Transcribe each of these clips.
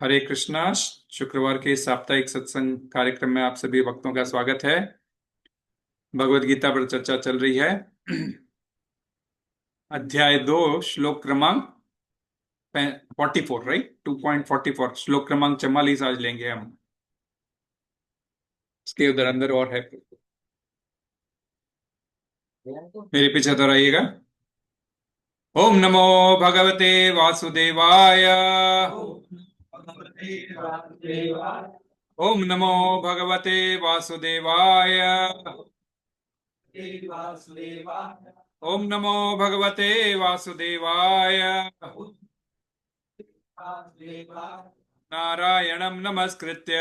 हरे कृष्णा। शुक्रवार के साप्ताहिक सत्संग कार्यक्रम में आप सभी भक्तों का स्वागत है। भगवत गीता पर चर्चा चल रही है। अध्याय 2, श्लोक क्रमांक 44, राइट, 2.44। श्लोक क्रमांक 44 आज लेंगे हम। इसके उधर अंदर और है, मेरे पीछे दोहराइएगा। ओम नमो भगवते वासुदेवाय। ओम नमो भगवते वासुदेवाय। ओम नमो भगवते वासुदेवाय। नारायणं नमस्कृत्य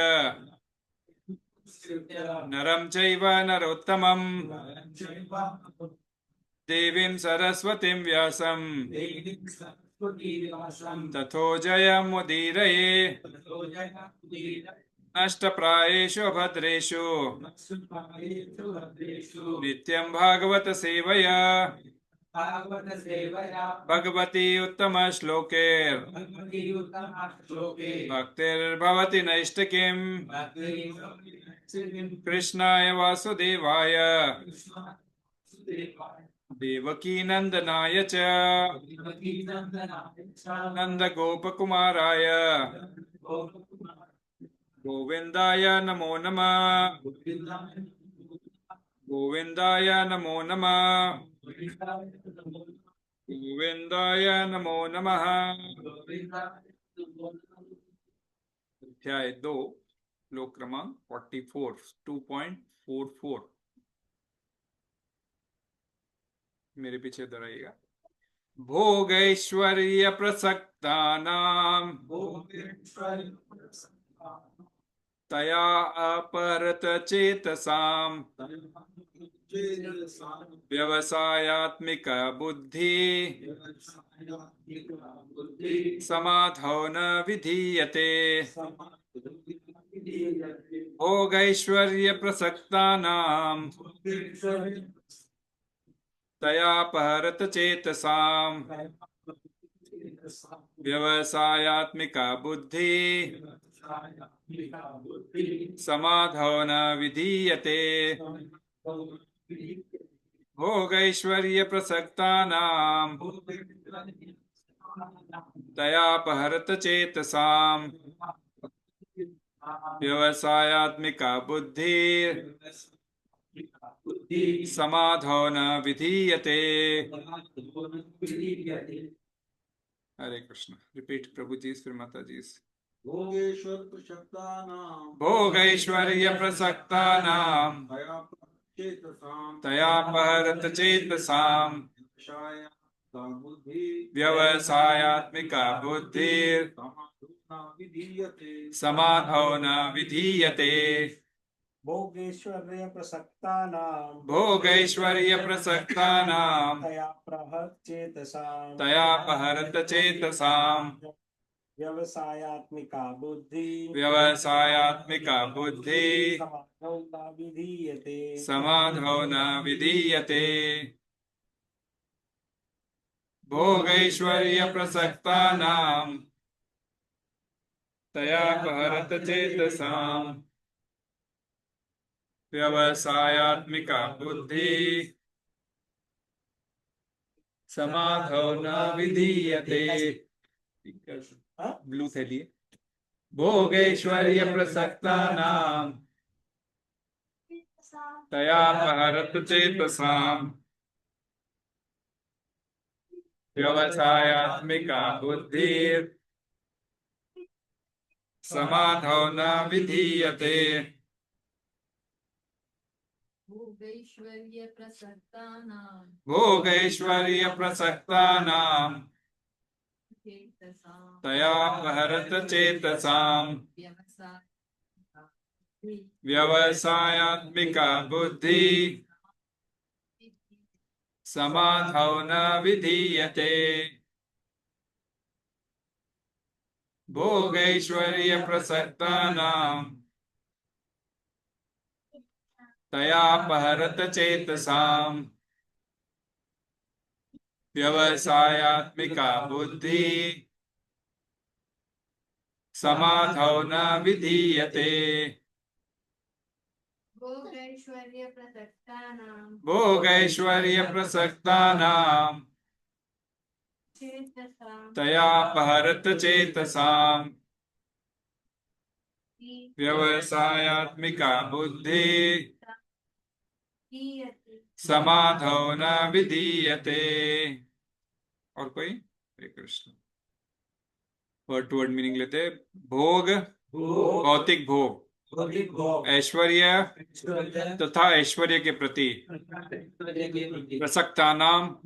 नरं चैव नरोत्तमं देवीं सरस्वतीं व्यासं ततो जयमुदीरये। नष्टप्रायेषु भद्रेषु नित्यं भागवत सेवया भगवती उत्तम श्लोके भक्तिर्भवति नैष्टिकीम्। कृष्णाय वासुदेवाय देवकी नंदनाय च नंदगोपकुमाराय गोविंदाय नमो नमः। गोविंदाय नमो नमः। गोविंदाय नमो नमः। अध्याय 2, श्लोक क्रमांक 44, 2.44। मेरे पीछे दोहराइएगा। भोगैश्वर्य प्रसक्तानां तया अपरत चेतसाम व्यवसायात्मिक बुद्धि समाधौ न विधीयते। भोगैश्वर्य प्रसक्तानां तया अपहरत चेतसाम व्यवसायात्मिका बुद्धि समाधौ न विधीयते। भोगैश्वर्य प्रसक्तानां तयापहरत चेतसाम व्यवसायात्मिका बुद्धि समाधौ न विधीयते। हरे कृष्ण। रिपीट प्रभु जी, फिर माता जी। भोगैश्वर्य प्रसक्तानां तयापहरत चेतसाम व्यवसायात्मिका बुद्धि समाधौ न विधीयते। भोगैश्वर्य प्रसक्तानां भोगैश्वर्य प्रसक्तानां तयापहरत चेतसां व्यवसायात्मिका बुद्धि समाधौ न विधीयते। समाधौ न विधीयते। भोगैश्वर्य प्रसक्तानां तयापहरत चेतसां व्यवसायात्मिका बुद्धि समाधौ न विधीयते। ब्लू थे लिए। भोगैश्वर्य प्रसक्तानां तयापहरत चेतसां व्यवसायात्मिका बुद्धि समाधौ न विधीयते। भोगैश्वर्य प्रसक्तानां तयापहरत चेतसां व्यवसायात्मिका बुद्धि समाधौ न विधीयते। भोगैश्वर्य प्रसक्तानां तयापहरत चेतसां व्यवसायात्मिका बुद्धि समाधौ न विधीयते। भोगैश्वर्यप्रसक्तानां तया अपहरत चेतसाम् व्यवसायात्मिका बुद्धि समाधौ न विधीयते। और कोई? Hare Krishna. Word to word meaning लेते हैं। भोग, भौतिक भोग, ऐश्वर्य तथा ऐश्वर्य के प्रति प्रसक्तानाम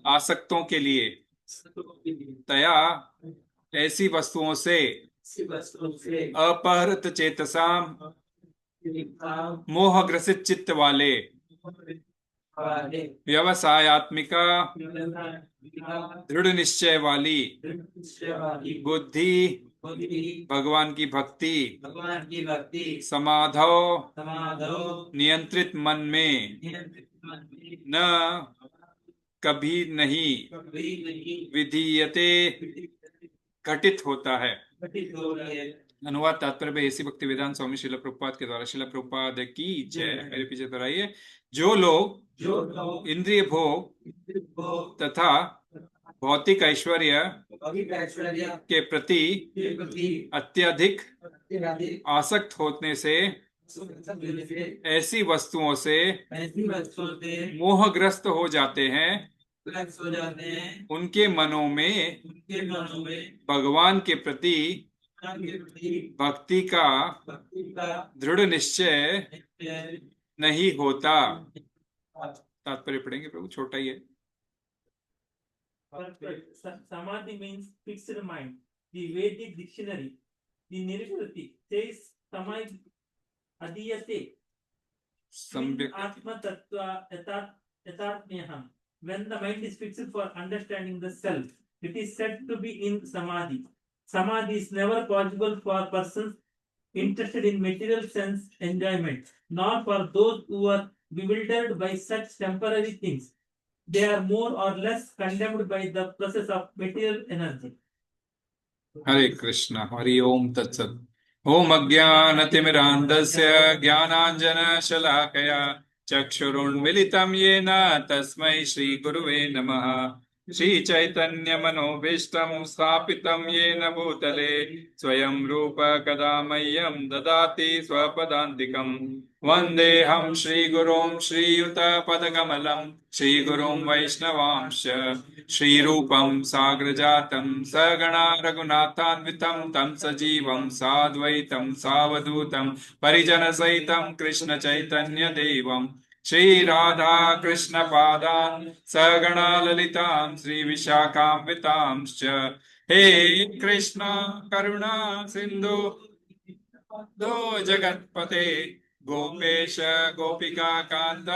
आसक्तों के लिए तया ऐसी वस्तुओं से अपहृत चेतसाम मोहग्रसित चित्त वाले व्यवसायात्मिका दृढ़ निश्चय वाली बुद्धि भगवान की भक्ति समाधौ नियंत्रित मन में न कभी नहीं विधीयते घटित होता है। अनुवाद तात्पर्य में ऐसी भक्ति वेदांत स्वामी शिला प्रभुपाद के द्वारा। शिला प्रभुपाद की जय। मेरे पीछे दोहराइए। जो लोग इंद्रिय भोग तथा भौतिक ऐश्वर्य के प्रति अत्यधिक आसक्त होने से ऐसी वस्तुओं से मोहग्रस्त हो जाते हैं, उनके मनों में भगवान के प्रति भक्ति का दृढ़ निश्चय नहीं होता। तात्पर्य पढ़ेंगे प्रभु, छोटा ही है। Samadhi means fixed mind. The Vedic dictionary, the Nirvati says Samadhi adiyate atma tattva yatatmyaham. When the mind is fixed for understanding the self, it is said to be in Samadhi. Samadhi is never possible for persons interested in material sense enjoyment, nor for those who are bewildered by such temporary things. They are more or less condemned by the process of material energy. हरे कृष्ण। हरि ओम तत्सत्। ओम अज्ञानतिमिरान्धस्य ज्ञानाञ्जनशलाकया चक्षुरुन्मिलितं येन तस्मै श्रीगुरुवे नमः। श्रीचैतन्यमनोभीष्टं स्थापितं येन भूतले स्वयं रूप कदा मह्यं ददाति स्वपदान्तिकं। वन्देऽहं श्रीगुरुं श्रीयुतपदकमलं श्रीगुरुं वैष्णवांश्च श्रीरूपं साग्रजातं सगणा रघुनाथान्वितं तं सजीवं साद्वैतं सावधूतं परिजनसहितं कृष्ण चैतन्य देवं श्री राधा कृष्ण पादान् सगणा ललितां श्री विशाखान्वितांश्च। हे कृष्ण करुणा सिंधु दो जगत्पते गोपेश गोपिका कांत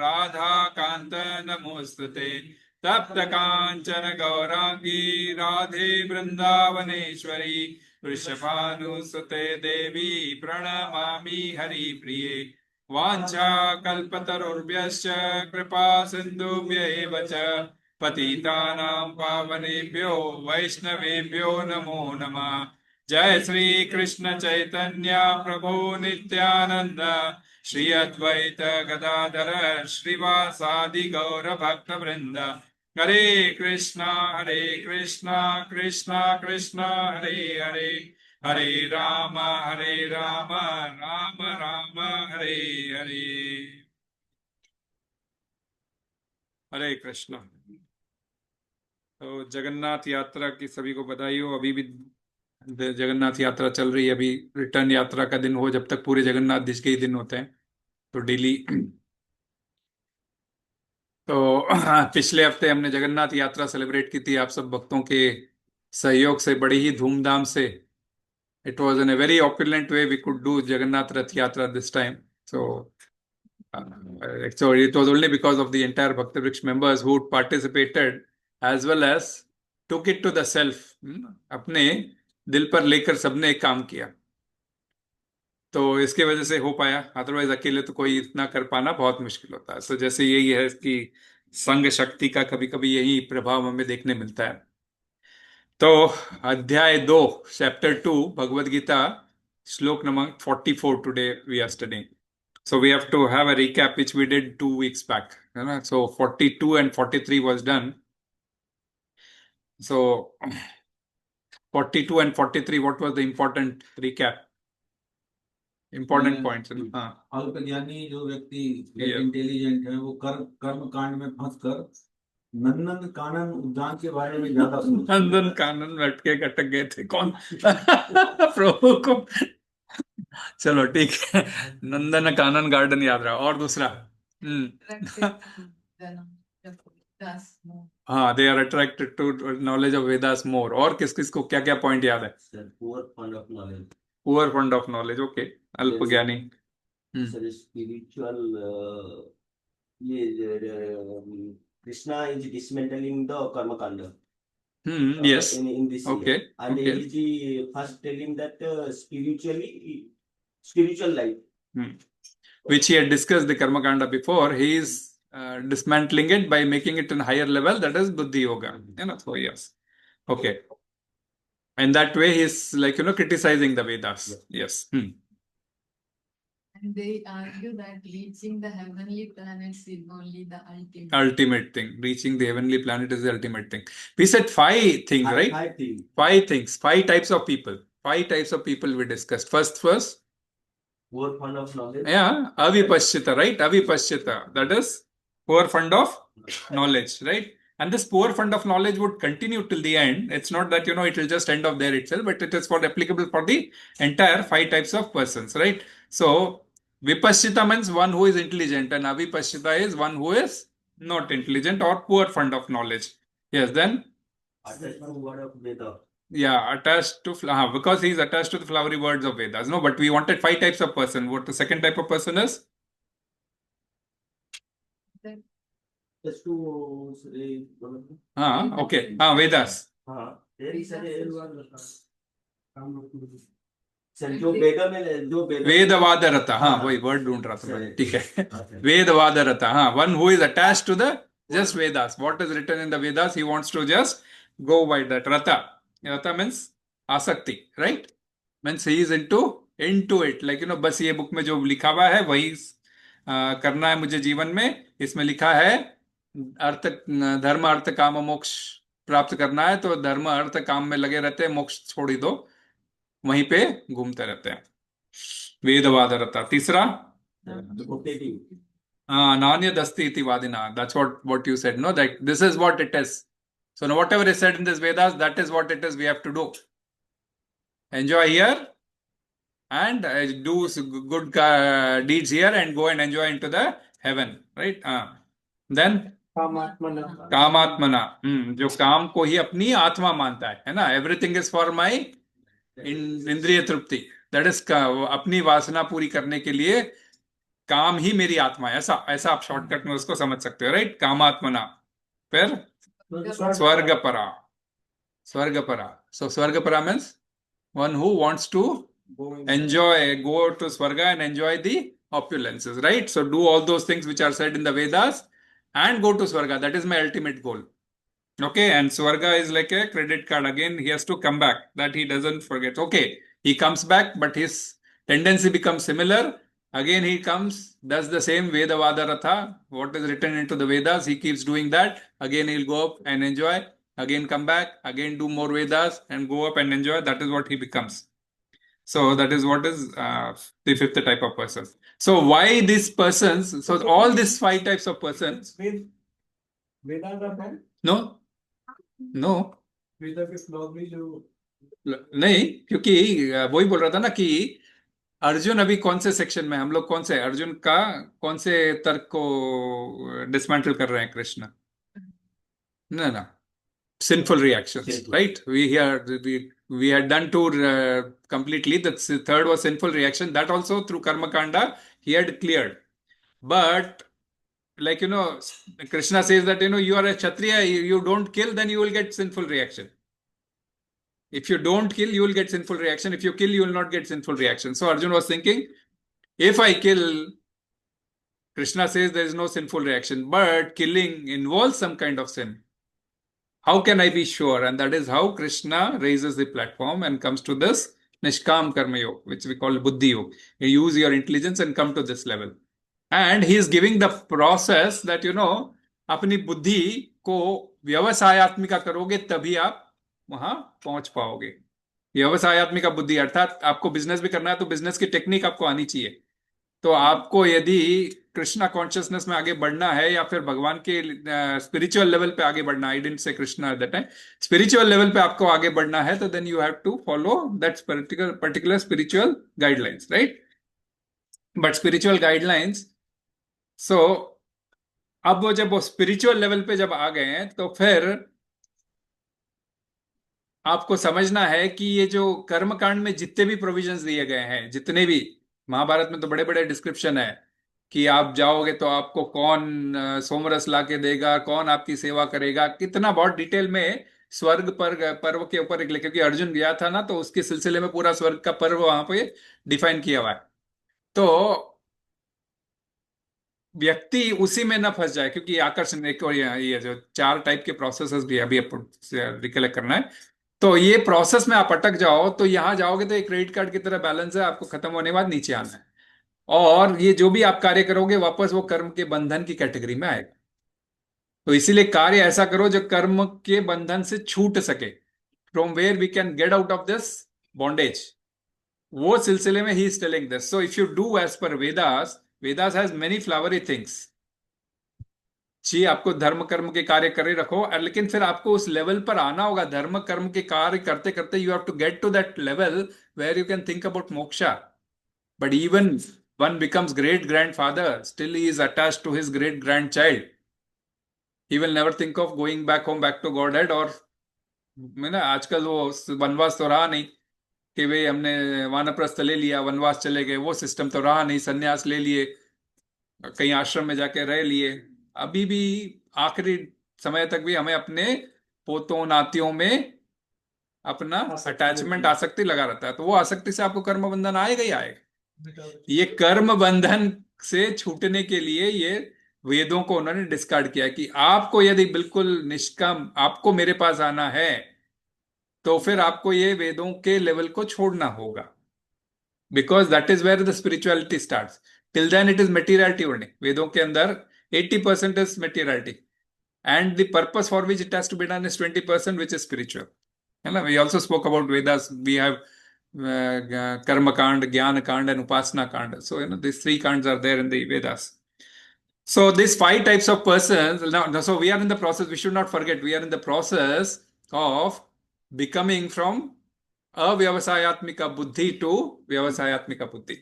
राधा कांत नमोस्तुते। तप्त कांचन गौरांगी राधे वृंदावनेश्वरी वृषभानुसुते देवी प्रणमामि हरिप्रिये। वाञ्छा कल्पतरुभ्यश्च कृपा सिन्धुभ्य एव च पतितानां पावनेभ्यो वैष्णवेभ्यो नमो नमः। जय श्री कृष्ण चैतन्य प्रभु नित्यानंद श्री अद्वैत गदाधर श्रीवासादि गौर भक्त वृंद। हरे कृष्णा कृष्णा कृष्णा हरे हरे हरे राम राम राम हरे हरे। हरे कृष्ण। तो जगन्नाथ यात्रा की सभी को बधाई हो। अभी भी जगन्नाथ यात्रा चल रही है। अभी रिटर्न यात्रा का दिन हो, जब तक पूरे जगन्नाथ देश के ही दिन होते हैं तो डेली। तो पिछले हफ्ते हमने जगन्नाथ यात्रा सेलिब्रेट की थी आप सब भक्तों के सहयोग से, बड़ी ही धूमधाम से। It was in a very opulent way we could do Jagannath Rath Yatra this time. So it was only because of the entire Bhakti Vriksh members who participated as well as took it to the self. अपने दिल पर लेकर सबने एक काम किया, तो इसके वजह से हो पाया। अदरवाइज अकेले तो कोई इतना कर पाना बहुत मुश्किल होता है। तो जैसे यही है कि संघ शक्ति का कभी कभी यही प्रभाव हमें देखने मिलता है। तो अध्याय 2 चैप्टर 2 भगवद गीता श्लोक number 44 today we are studying. So we have to have a recap which we did 2 weeks back. You know? So 42 and 43 was done. So 42 and 43, what was the important recap? Important Yeah. points. हाँ अल्पज्ञानी जो व्यक्ति Yeah. Intelligent है वो कर्म कांड में फंसकर नंदन कानन उद्यान के बारे में ज्यादा सोचते हैं। नंदन कानन में अटक गए थे कौन? प्रभु को। चलो ठीक है, नंदन कानन गार्डन याद रहा। और दूसरा हाँ, they are attracted to knowledge of Vedas more. और किस किस को क्या क्या पॉइंट याद है? Poor fund of knowledge, poor fund of knowledge, okay, अल्प ज्ञानी। सर स्पिरिचुअल ये Krishna is dismantling the karma kanda yes, in this okay, year. And okay. he is the first telling that spiritual life. Which he had discussed the karma kanda before. He is dismantling it by making it in higher level, that is buddhi yoga. You know, so yes, okay. And that way he is like, you know, criticizing the Vedas. Yes. And they argue that reaching the heavenly planets is only the ultimate. Ultimate thing. Reaching the heavenly planet is the ultimate thing. We said 5 things, right? I think 5 things. 5 types of people. 5 types of people we discussed. First, poor fund of knowledge. yeah, avipashyita, right? Avipashyita. That is poor fund of knowledge, right? And this poor fund of knowledge would continue till the end. It's not that, you know, it will just end off there itself, but it is for applicable for the entire 5 types of persons, right? So, Vipashyita means one who is intelligent, and Avipashyita is one who is not intelligent or poor fund of knowledge. Yes, then? Attached to word of Veda. Yeah, attached to, because he is attached to the flowery words of Vedas. No, but we wanted 5 types of person. What the second type of person is? Just to say, Okay. Vedas. there is sir जो वेद में जो वेदवादरता, वही word ढूंढ रहा था मैं, ठीक है। वेदवादरता, one who is attached to the just Vedas. What is written in the Vedas, he wants to just go by that. Rata means आसक्ति, right? Means he is into it, like, you know, बस ये book में जो लिखा हुआ है वही करना है मुझे जीवन में। इसमें लिखा है अर्थ, धर्म अर्थ काम मोक्ष प्राप्त करना है, तो धर्म अर्थ काम में लगे रहते हैं, मोक्ष छोड़ ही दो, वहीं पे घूमते रहते हैं। वेदवादरता। तीसरा नान्यदस्ति इति वादिना. That's what you said, no, that this is what it is. So now whatever is said in this Vedas, that is what it is. We have to do. Enjoy here and do good deeds here and go and enjoy into the heaven, right? Then कामात्मना, जो काम को ही अपनी आत्मा मानता है ना, everything is for my इंद्रिय तृप्ति, that is अपनी वासना पूरी करने के लिए काम ही मेरी आत्मा है, ऐसा आप शॉर्टकट में उसको समझ सकते हो, राइट? कामात्मना। फिर स्वर्गपरा, सो स्वर्गपरा means one who wants to enjoy, go to Swarga and enjoy the opulences, right? So do all those things which are said in the Vedas and go to Swarga. That is my ultimate goal. Okay, and Swarga is like a credit card. Again, he has to come back, that he doesn't forget. Okay, he comes back, but his tendency becomes similar. Again, he comes, does the same Vedavada Ratha, what is written into the Vedas, he keeps doing that. Again, he'll go up and enjoy. Again, come back, again do more Vedas and go up and enjoy. That is what he becomes. So that is what is the fifth type of person. So why these persons? So all these 5 types of persons. No. नहीं, क्योंकि वही बोल रहा था ना कि अर्जुन अभी कौन से सेक्शन में, हम लोग कौन से अर्जुन का कौन से तर्क को डिसमेंटल कर रहे हैं कृष्ण? ना sinful reactions, right? We had done 2 completely. The third was sinful reaction. That also through Karma Kanda he had cleared. But like, you know, Krishna says that, you know, you are a Kshatriya, you don't kill, then you will get sinful reaction. If you don't kill, you will get sinful reaction. If you kill, you will not get sinful reaction. So Arjun was thinking, if I kill, Krishna says there is no sinful reaction, but killing involves some kind of sin. How can I be sure? And that is how Krishna raises the platform and comes to this Nishkam Karma Yoga, which we call Buddhi Yoga. You use your intelligence and come to this level. And he is giving the process that, अपनी बुद्धि को व्यवसायत्मिका करोगे तभी आप वहां पहुंच पाओगे. व्यवसायत्मिका बुद्धि अर्थात आपको बिजनेस भी करना है तो बिजनेस की टेक्निक आपको आनी चाहिए. तो आपको यदि कृष्णा कॉन्शियसनेस में आगे बढ़ना है या फिर भगवान के स्पिरिचुअल लेवल पे आगे बढ़ना, I didn't say Krishna at that time, spiritual level पे आपको आगे बढ़ना है तो then you have to follow that particular spiritual guidelines, right? But spiritual guidelines, so अब वो जब वो स्पिरिचुअल लेवल पे जब आ गए हैं तो फिर आपको समझना है कि ये जो कर्म कांड में जितने भी प्रोविजंस दिए गए हैं, जितने भी, महाभारत में तो बड़े बड़े डिस्क्रिप्शन है कि आप जाओगे तो आपको कौन सोमरस ला के देगा, कौन आपकी सेवा करेगा, कितना बहुत डिटेल में स्वर्ग पर पर्व के ऊपर एक, क्योंकि अर्जुन गया था ना, तो उसके सिलसिले में पूरा स्वर्ग का पर्व वहां पे डिफाइन किया हुआ है. तो व्यक्ति उसी में न फंस जाए, क्योंकि आकर्षण एक और ये जो 4 टाइप के प्रोसेसेस भी अभी रिकलेक्ट करना है. तो ये प्रोसेस में आप अटक जाओ तो यहां जाओगे तो एक क्रेडिट कार्ड की तरह बैलेंस है, आपको खत्म होने के बाद नीचे आना है. और ये जो भी आप कार्य करोगे वापस वो कर्म के बंधन की कैटेगरी में आएगा. तो इसीलिए कार्य ऐसा करो जो कर्म के बंधन से छूट सके, from where we can get out of this bondage. वो सिलसिले में ही is telling this. So if you do as per Vedas, Vedas has many flowery things. जी, आपको धर्म कर्म के कार्य करे रखो, लेकिन फिर आपको उस लेवल पर आना होगा. धर्म कर्म के कार्य करते करते you have to get to that level where you can think about moksha. But even one becomes great grandfather, still he is attached to his great grandchild. He will never think of going back home, back to Godhead. और ना आजकल वो वनवास तो रहा नहीं कि भाई हमने वानप्रस्थ ले लिया, वनवास चले गए, वो सिस्टम तो रहा नहीं. सन्यास ले लिए, कहीं आश्रम में जाके रह लिए. अभी भी आखिरी समय तक भी हमें अपने पोतों नातियों में अपना अटैचमेंट, आसक्ति लगा रहता है. तो वो आसक्ति से आपको कर्म बंधन आएगा ही आएगा. ये कर्म बंधन से छूटने के लिए ये वेदों को उन्होंने डिस्कार्ड किया कि आपको यदि बिल्कुल निष्काम आपको मेरे पास आना है तो फिर आपको ये वेदों के लेवल को छोड़ना होगा. Because that is where the spirituality starts. Till then it is materiality only. वेदों के अंदर 80% is materiality and the purpose for which it has to be done is 20% which is spiritual, है ना. We also spoke about Vedas. We have Karma Kand, Jnana Kand, and Upasana Kand. So, these 3 kands are there in the Vedas. So, these 5 types of persons, now, so we are in the process, we should not forget, we are in the process of becoming from avyavasayatmika buddhi to vyavasayatmika buddhi.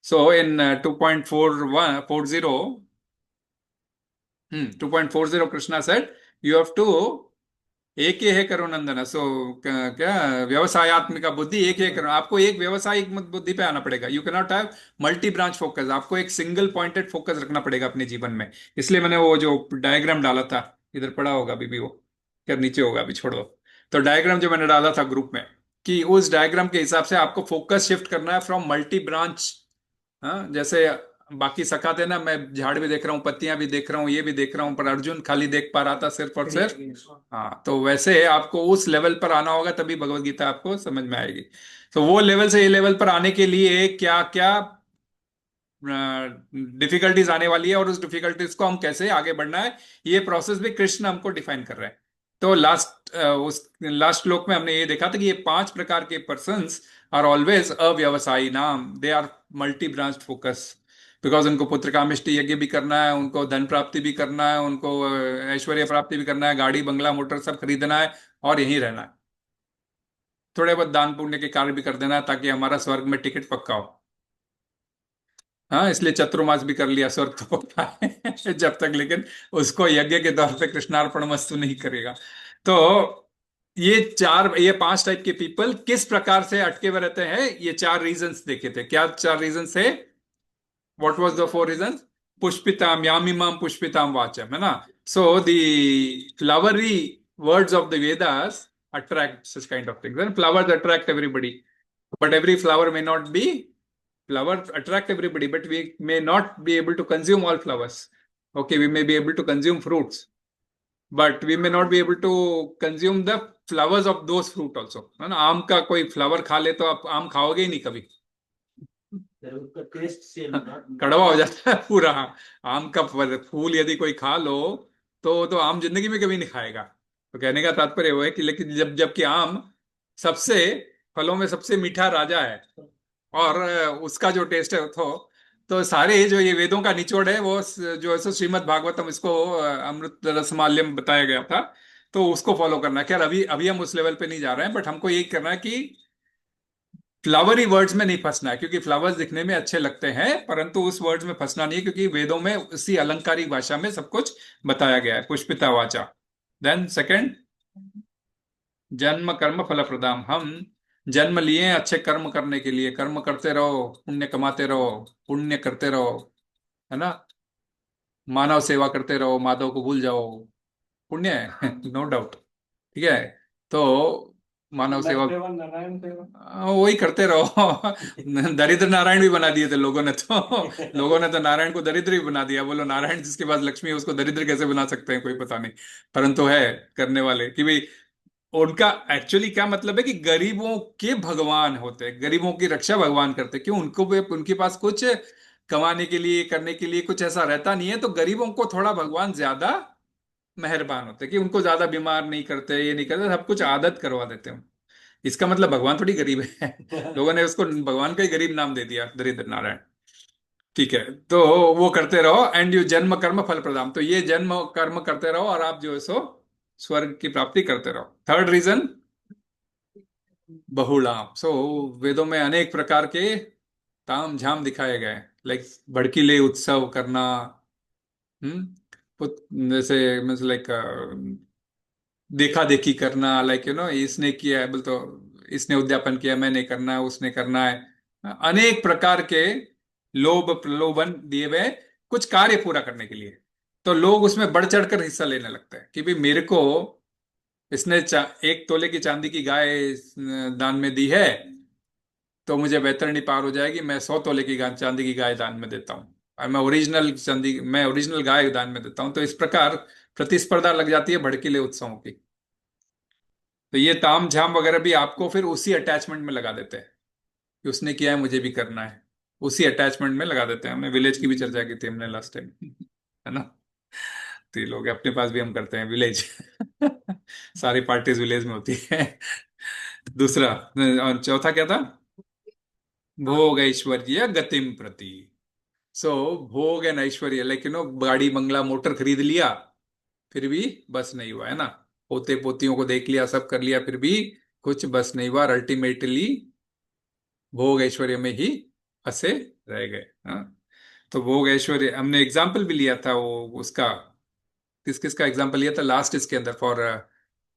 So, in 2.40, Krishna said, you have to एक ही है करो नंदना. सो क्या व्यवसायत्मिका बुद्धि, एक ही करो. आपको एक व्यवसायिक बुद्धि पे आना पड़ेगा. You can not have multi branch focus. आपको एक सिंगल पॉइंटेड फोकस रखना पड़ेगा अपने जीवन में. इसलिए मैंने वो जो डायग्राम डाला था, इधर पड़ा होगा अभी भी, वो क्या नीचे होगा, अभी छोड़ो. तो डायग्राम जो मैंने डाला था ग्रुप में, कि उस डायग्राम के हिसाब से आपको फोकस शिफ्ट करना है फ्रॉम मल्टी ब्रांच. जैसे बाकी सखा थे ना, मैं झाड़ भी देख रहा हूँ, पत्तियां भी देख रहा हूँ, ये भी देख रहा हूँ, पर अर्जुन खाली देख पा रहा था सिर्फ और सिर्फ. हाँ, तो वैसे आपको उस लेवल पर आना होगा तभी भगवत गीता आपको समझ में आएगी. तो वो लेवल से ये लेवल पर आने के लिए क्या क्या डिफिकल्टीज आने वाली है और उस डिफिकल्टीज को हम कैसे आगे बढ़ना है, ये प्रोसेस भी कृष्ण हमको डिफाइन कर रहे हैं. तो लास्ट श्लोक में हमने ये देखा था कि ये 5 प्रकार के पर्सन्स आर ऑलवेज अव्यवसायी नाम. They are multi branch focus. Because उनको पुत्र कामिष्टि यज्ञ भी करना है, उनको धन प्राप्ति भी करना है, उनको ऐश्वर्य प्राप्ति भी करना है, गाड़ी बंगला मोटर सब खरीदना है और यहीं रहना है. थोड़े बहुत दान पुण्य के कार्य भी कर देना है ताकि हमारा स्वर्ग में टिकट पक्का हो. हाँ, इसलिए चतुर्मास भी कर लिया, स्वर्ग तो पक्का है जब तक, लेकिन उसको यज्ञ के तौर पे कृष्णार्पण वस्तु नहीं करेगा. तो ये 5 टाइप के पीपल किस प्रकार से अटके हुए रहते हैं, ये 4 रीजंस देखे थे. क्या 4 रीजंस थे? What was the 4 reasons? Pushpitam, Yamimam Pushpitam Vacham, है ना. So the flowery words of the Vedas attract such kind of things. And flowers attract everybody. But every flower may not be, flowers attract everybody, but we may not be able to consume all flowers. Okay, we may be able to consume fruits. but we may not be able to consume the flowers of those fruit also, है ना। आम का कोई flower खा ले तो आप आम खाओगे ही नहीं कभी, उसका टेस्ट से कड़वा हो जाता है पूरा। आम का फूल यदि कोई खा लो तो आम जिंदगी में कभी नहीं खाएगा। तो कहने का तात्पर्य वो है कि लेकिन जबकि आम सबसे फलों में सबसे मीठा राजा है, और उसका जो टेस्ट है तो सारे जो ये वेदों का निचोड़ है वो जो है श्रीमद् भागवतम, इसको अमृत रसमाल्यम बताया गया था, तो उसको फॉलो करना है। खैर अभी अभी हम उस लेवल पे नहीं जा रहे हैं, बट हमको यही करना है कि फ्लावरी वर्ड्स में नहीं फंसना है, क्योंकि फ्लावर्स दिखने में अच्छे लगते हैं परंतु उस वर्ड्स में फंसना नहीं है, क्योंकि वेदों में उसी अलंकारिक भाषा में सब कुछ बताया गया है। पुष्पिता वाचा। देन सेकंड, जन्म कर्म फल प्रदाम। हम जन्म लिए हैं अच्छे कर्म करने के लिए, कर्म करते रहो, पुण्य कमाते रहो, पुण्य करते रहो, है ना। मानव सेवा करते रहो, माधव को भूल जाओ, पुण्य है नो डाउट, ठीक है। तो मानव सेवा नारायण सेवा। वही करते रहो दरिद्र नारायण भी बना दिए थे लोगों ने, तो लोगों ने तो नारायण को दरिद्र ही बना दिया। बोलो नारायण जिसके पास लक्ष्मी है उसको दरिद्र कैसे बना सकते हैं, कोई पता नहीं, परंतु है करने वाले कि भाई उनका एक्चुअली क्या मतलब है कि गरीबों के भगवान होते हैं, गरीबों की रक्षा भगवान करते हैं। क्यों? उनको भी उनके पास कुछ कमाने के लिए करने के लिए कुछ ऐसा रहता नहीं है, तो गरीबों को थोड़ा भगवान ज्यादा मेहरबान होते हैं कि उनको ज्यादा बीमार नहीं करते, ये नहीं करते, सब कुछ आदत करवा देते हैं। इसका मतलब भगवान थोड़ी गरीब है लोगों ने उसको भगवान का ही गरीब नाम दे दिया, दरिद्र नारायण। ठीक है, तो वो करते रहो, एंड यू जन्म कर्म फल प्रदान। तो ये जन्म कर्म करते रहो और आप जो है सो स्वर्ग की प्राप्ति करते रहो। Third reason, बहुलाम। सो वेदों में अनेक प्रकार के ताम झाम दिखाए गए, लाइक भड़कीले उत्सव करना, जैसे मीन्स लाइक देखा देखी करना, लाइक इसने किया है बोल तो इसने उद्यापन किया, मैंने करना है, उसने करना है, अनेक प्रकार के लोभ प्रलोभन दिए हुए कुछ कार्य पूरा करने के लिए। तो लोग उसमें बढ़ चढ़कर हिस्सा लेने लगते हैं कि भाई मेरे को इसने 1 तोले की चांदी की गाय दान में दी है, तो मुझे बैतरणी पार हो जाएगी, मैं 100 तोले की चांदी की गाय दान में देता हूँ, और मैं ओरिजिनल गाय दान में देता हूँ। तो इस प्रकार प्रतिस्पर्धा लग जाती है भड़कीले उत्सवों की। तो ये ताम झाम वगैरह भी आपको फिर उसी अटैचमेंट में लगा देते हैं कि उसने किया है मुझे भी करना है, उसी अटैचमेंट में लगा देते हैं। हमने विलेज की भी चर्चा की थी हमने लास्ट टाइम है ना। तो ये लोग अपने पास भी हम करते हैं विलेज सारी पार्टीज विलेज में होती है। दूसरा और चौथा क्या था? भोग ऐश्वर्य गतिम प्रति। सो भोग एंड ऐश्वर्य, लाइक गाड़ी बंगला मोटर खरीद लिया फिर भी बस नहीं हुआ, है ना। पोते पोतियों को देख लिया, सब कर लिया, फिर भी कुछ बस नहीं हुआ, अल्टीमेटली भोग ऐश्वर्य में ही फंसे रह गए। हाँ, तो भोग ऐश्वर्य हमने एग्जाम्पल भी लिया था, वो उसका किस किस का एग्जाम्पल लिया था लास्ट इसके अंदर, फॉर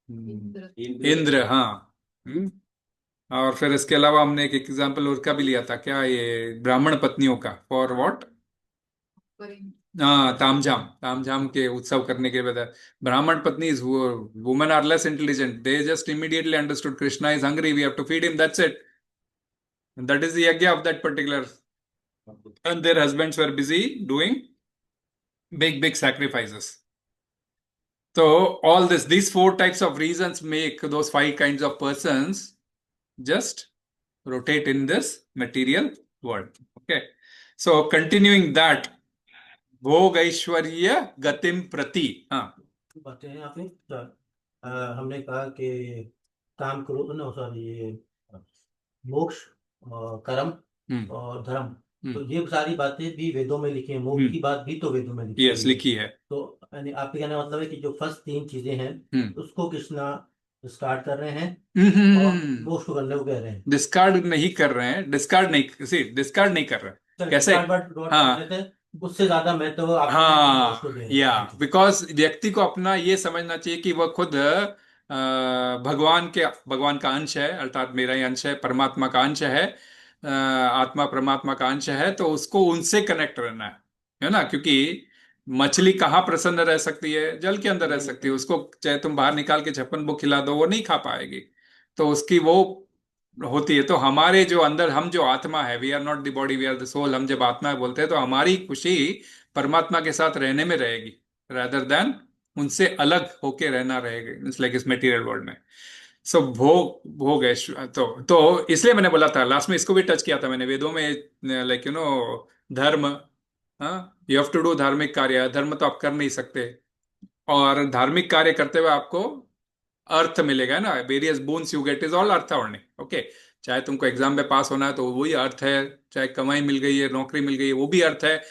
इंद्र इंद्र। हाँ। और फिर इसके अलावा हमने एक एग्जाम्पल और का भी लिया था, क्या ये ब्राह्मण पत्नियों का, फॉर व्हाट? पर हाँ, तामझाम, तामझाम के उत्सव करने के बाद ब्राह्मण पत्नी, women are less intelligent, they just immediately understood Krishna is hungry, we have to feed him, that's it, that is the yajna of that particular, and their husbands were busy doing big sacrifices. So all these 4 types of reasons make those 5 kinds of persons just rotate in this material world. Okay, so continuing that, भोग ऐश्वर्य गतिम प्रति। हाँ, बातें हैं आपने हमने कहा कि काम करो ना, सॉरी, ये मोक्ष और कर्म हम्म, और धर्म, तो ये सारी बातें भी वेदों में लिखी है। मोक्ष की बात भी तो वेदों में लिखी यस, हुई है। लिखी है। तो यानी आपके कहने का मतलब है कि जो फर्स्ट 3 चीजें हैं उसको कृष्णा स्टार्ट कर रहे हैं और मोक्ष को करने को कह रहे हैं। डिस्कार्ड नहीं कर रहे हैं, डिस्कार्ड नहीं कर रहे हैं। कैसे? हाँ, उससे ज्यादा मैं तो हाँ, या बिकॉज व्यक्ति को अपना ये समझना चाहिए कि वह खुद भगवान का अंश है, अर्थात मेरा ही अंश है, परमात्मा का अंश है, आत्मा परमात्मा का अंश है, तो उसको उनसे कनेक्ट रहना है ना। क्योंकि मछली कहाँ प्रसन्न रह सकती है? जल के अंदर रह सकती है। उसको चाहे तुम बाहर निकाल के 56 भोग खिला दो, वो नहीं खा पाएगी, तो उसकी वो होती है। तो हमारे जो अंदर, हम जो आत्मा है, we are not the body, we are the soul, हम जब आत्मा बोलते हैं तो हमारी खुशी परमात्मा के साथ रहने में रहेगी, rather than उनसे अलग होके रहना रहेगा, लाइक इस मटेरियल वर्ल्ड में। सो भोग भोग है तो इसलिए मैंने बोला था लास्ट में, इसको भी टच किया था मैंने, वेदों में लाइक धर्म, हाँ, यू हैव टू डू धार्मिक कार्य, धर्म तो आप कर नहीं सकते, और धार्मिक कार्य करते हुए आपको अर्थ मिलेगा ना, various bones you get is all earth earning, okay. चाहे तुमको एग्जाम में पास होना है तो वही अर्थ है, चाहे कमाई मिल गई है, नौकरी मिल गई है, वो भी अर्थ है,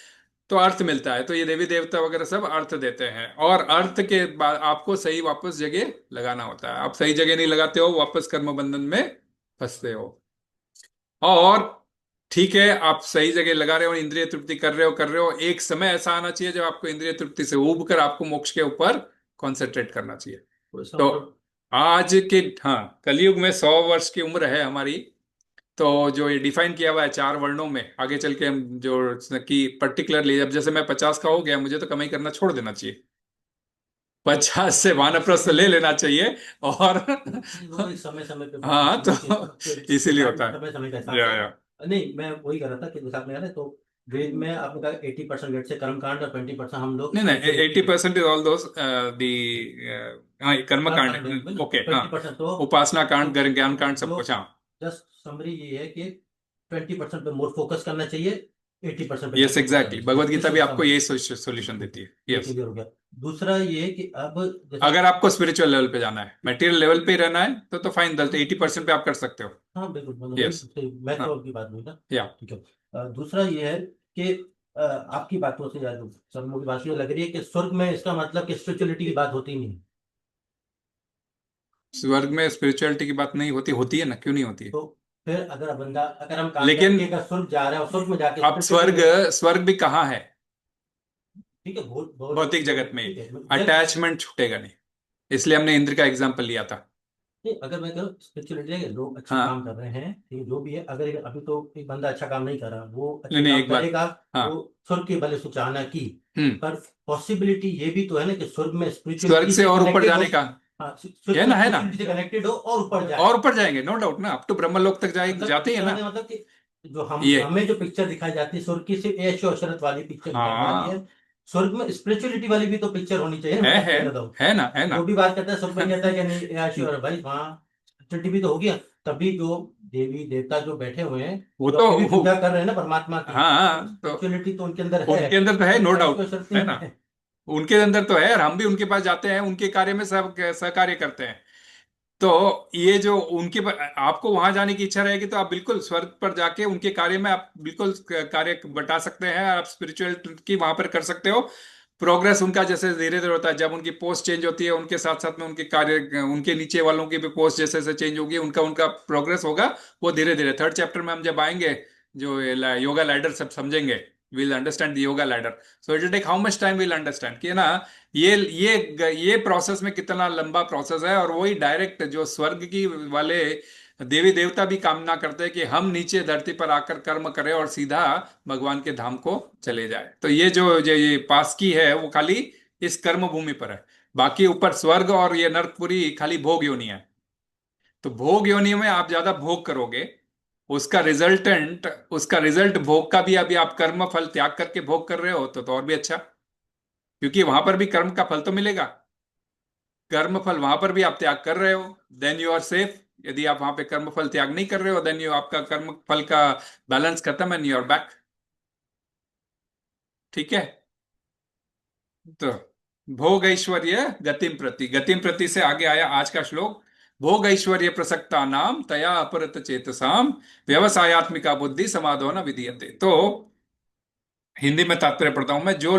तो अर्थ मिलता है। तो ये देवी देवता वगैरह सब अर्थ देते हैं, और अर्थ के बाद आपको सही वापस जगह लगाना होता है। आप सही जगह नहीं लगाते हो, वापस कर्म बंधन में फंसते हो। और ठीक है, आप सही जगह लगा रहे हो, इंद्रिय तृप्ति कर रहे हो, एक समय ऐसा आना चाहिए जब आपको इंद्रिय तृप्ति से उब कर आपको मोक्ष के ऊपर कॉन्सेंट्रेट करना चाहिए। तो आज के, हाँ, कलयुग में 100 वर्ष की उम्र है हमारी, तो जो ये डिफाइन किया हुआ है 4 वर्णों में, आगे चल के हम जो कि पर्टिकुलरली, अब जैसे मैं 50 का हो गया, मुझे तो कमाई करना छोड़ देना चाहिए, 50 से वानप्रस्थ ले लेना चाहिए, और समय समय पे हाँ, तो इसीलिए होता है। समय समय के हिसाब या से। नहीं, मैं वही कर रहा था कि जैसे आपने कहा ना, तो वेद में आपने कहा 80% वेद से कर्म कांड और 20% हम लोग नहीं नहीं, 80% इज ऑल दोस दी, हाँ, कर्म कांड, ओके, हाँ, 20% तो उपासना कांड, ज्ञान कांड, सब कुछ, हाँ। जस्ट समरी ये है कि 20% पे मोर फोकस करना चाहिए, 80% पे यस, एग्जैक्टली, भगवत गीता भी आपको ये यही सोल्यूशन देती है। यस, क्लियर हो गया। दूसरा ये कि अब जैसे अगर आपको स्पिरिचुअल लेवल पे जाना है, मटेरियल लेवल पे ही रहना है, तो फाइन, 80% पे आप कर सकते हो। हाँ बिल्कुल, मतलब Yes. मैं हाँ, तो की बात नहीं ना। या ठीक है। दूसरा ये है कि आपकी बातों से यार सब मुझे बात ये लग रही है कि स्वर्ग में इसका मतलब कि स्पिरिचुअलिटी की बात होती नहीं। स्वर्ग में स्पिरिचुअलिटी की बात नहीं होती, होती है ना, क्यों नहीं होती है? तो फिर अगर हम काम लेकिन करके अगर स्वर्ग जा रहे हैं और स्वर्ग में जाके अब स्वर्ग भी कहाँ है? ठीक है, भौतिक जगत में। ठीक है, अटैचमेंट छूटेगा नहीं, इसलिए हमने इंद्र का एग्जाम्पल लिया था। नहीं, अगर मैं कहूँ स्पिरिचुअलिटी है, लोग अच्छा हाँ, काम कर रहे हैं, ठीक है, जो भी है, अगर अभी तो एक बंदा अच्छा काम नहीं कर रहा, वो अच्छा नहीं नहीं, काम एक बात, करेगा, हाँ, वो स्वर्ग की भले सुचाना की, हम्म, पर पॉसिबिलिटी ये भी तो है ना कि स्वर्ग में स्वर्ग स्पिरिचुअलिटी से से और ऊपर कनेक्टेड जाने हो। का हाँ, स्वर्ग है में ना, है ना, स्पिरिचुअलिटी से कनेक्टेड हो और ऊपर जाए। और ऊपर जाएंगे, नो डाउट ना, अप टू ब्रह्मलोक तक मतलब जाते हैं ना। मतलब कि जो ये, हमें जो पिक्चर दिखाई जाती है स्वर्ग की, सिर्फ ऐश और शरत वाली पिक्चर दिखाई जा रही हाँ, है। स्वर्ग में स्पिरिचुअलिटी वाली भी तो पिक्चर होनी चाहिए ना, है मैं है कह रहा हूँ। है ना, है ना। जो भी बात करता है स्वर्ग में कहता है कि नहीं ऐश और भाई, वहाँ स्पिरिचुअलिटी भी तो हो गया। तभी जो देवी देवता जो बैठे हुए हैं, वो जो तो अपनी भी पूजा कर रहे हैं ना परमात्मा की, हाँ, तो स्पिरिचुअलिटी तो उनके अंदर है। उनके अंदर तो है, नो ऐश डाउट, और शरत है नहीं ना, है। उनके अंदर तो है, और हम भी उनके पास जाते हैं, उनके कार्य में सब सहकार्य करते हैं। तो ये जो आपको वहां जाने की इच्छा रहेगी, तो आप बिल्कुल स्वर्ग पर जाके उनके कार्य में आप बिल्कुल कार्य बटा सकते हैं, आप स्पिरिचुअल की वहां पर कर सकते हो। प्रोग्रेस उनका जैसे धीरे धीरे होता है, जब उनकी पोस्ट चेंज होती है, उनके साथ साथ में उनके कार्य, उनके नीचे वालों की भी पोस्ट जैसे जैसे चेंज होगी, उनका उनका प्रोग्रेस होगा, वो धीरे धीरे। 3rd चैप्टर में हम जब आएंगे, जो योगा लैडर सब समझेंगे, will understand the yoga ladder. So it will take how much time, will understand कि ना, ये प्रोसेस में कितना लंबा प्रोसेस है। और वही डायरेक्ट जो स्वर्ग की वाले देवी देवता भी कामना करते हैं कि हम नीचे धरती पर आकर कर्म करें और सीधा भगवान के धाम को चले जाए। तो जो ये पास की है, वो खाली इस कर्म भूमि पर है, बाकी ऊपर स्वर्ग और ये नरकपुरी खाली भोग योनि है। तो भोग योनि में आप ज्यादा भोग करोगे, उसका रिजल्ट भोग का भी, अभी आप कर्म फल त्याग करके भोग कर रहे हो, तो और भी अच्छा, क्योंकि वहां पर भी कर्म का फल तो मिलेगा। कर्म फल वहां पर भी आप त्याग कर रहे हो, देन यू आर सेफ। यदि आप वहां पे कर्म फल त्याग नहीं कर रहे हो, देन यू आपका कर्म फल का बैलेंस खत्म, एंड यू आर बैक। ठीक है, तो भोग ऐश्वर्य गतिम प्रति से आगे आया आज का श्लोक। भोग ऐश्वर्य प्रसक्ता नाम तया अपरत चेतसाम व्यवसायत्मिका बुद्धि समाधो न विधीयते। तो हिंदी में तात्पर्य पढ़ता हूं मैं। जो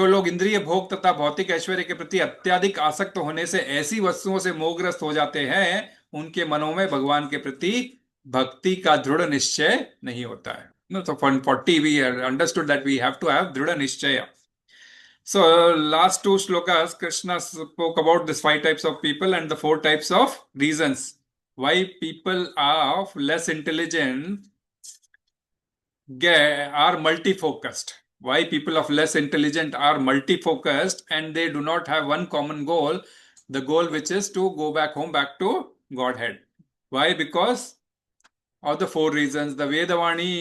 लोग इंद्रिय भोग तथा भौतिक ऐश्वर्य के प्रति अत्यधिक आसक्त होने से ऐसी वस्तुओं से मोहग्रस्त हो जाते हैं, उनके मनों में भगवान के प्रति भक्ति का दृढ़ निश्चय नहीं होता है। No, so for 40 we understood that we have to have dृढ़ निश्चय. So last 2 shlokas Krishna spoke about these 5 types of people and the 4 types of reasons why people are less intelligent are multi-focused. Why people of less intelligent are multi-focused and they do not have one common goal, the goal which is to go back home, back to Godhead. Why? Because of the 4 reasons. The Vedavani,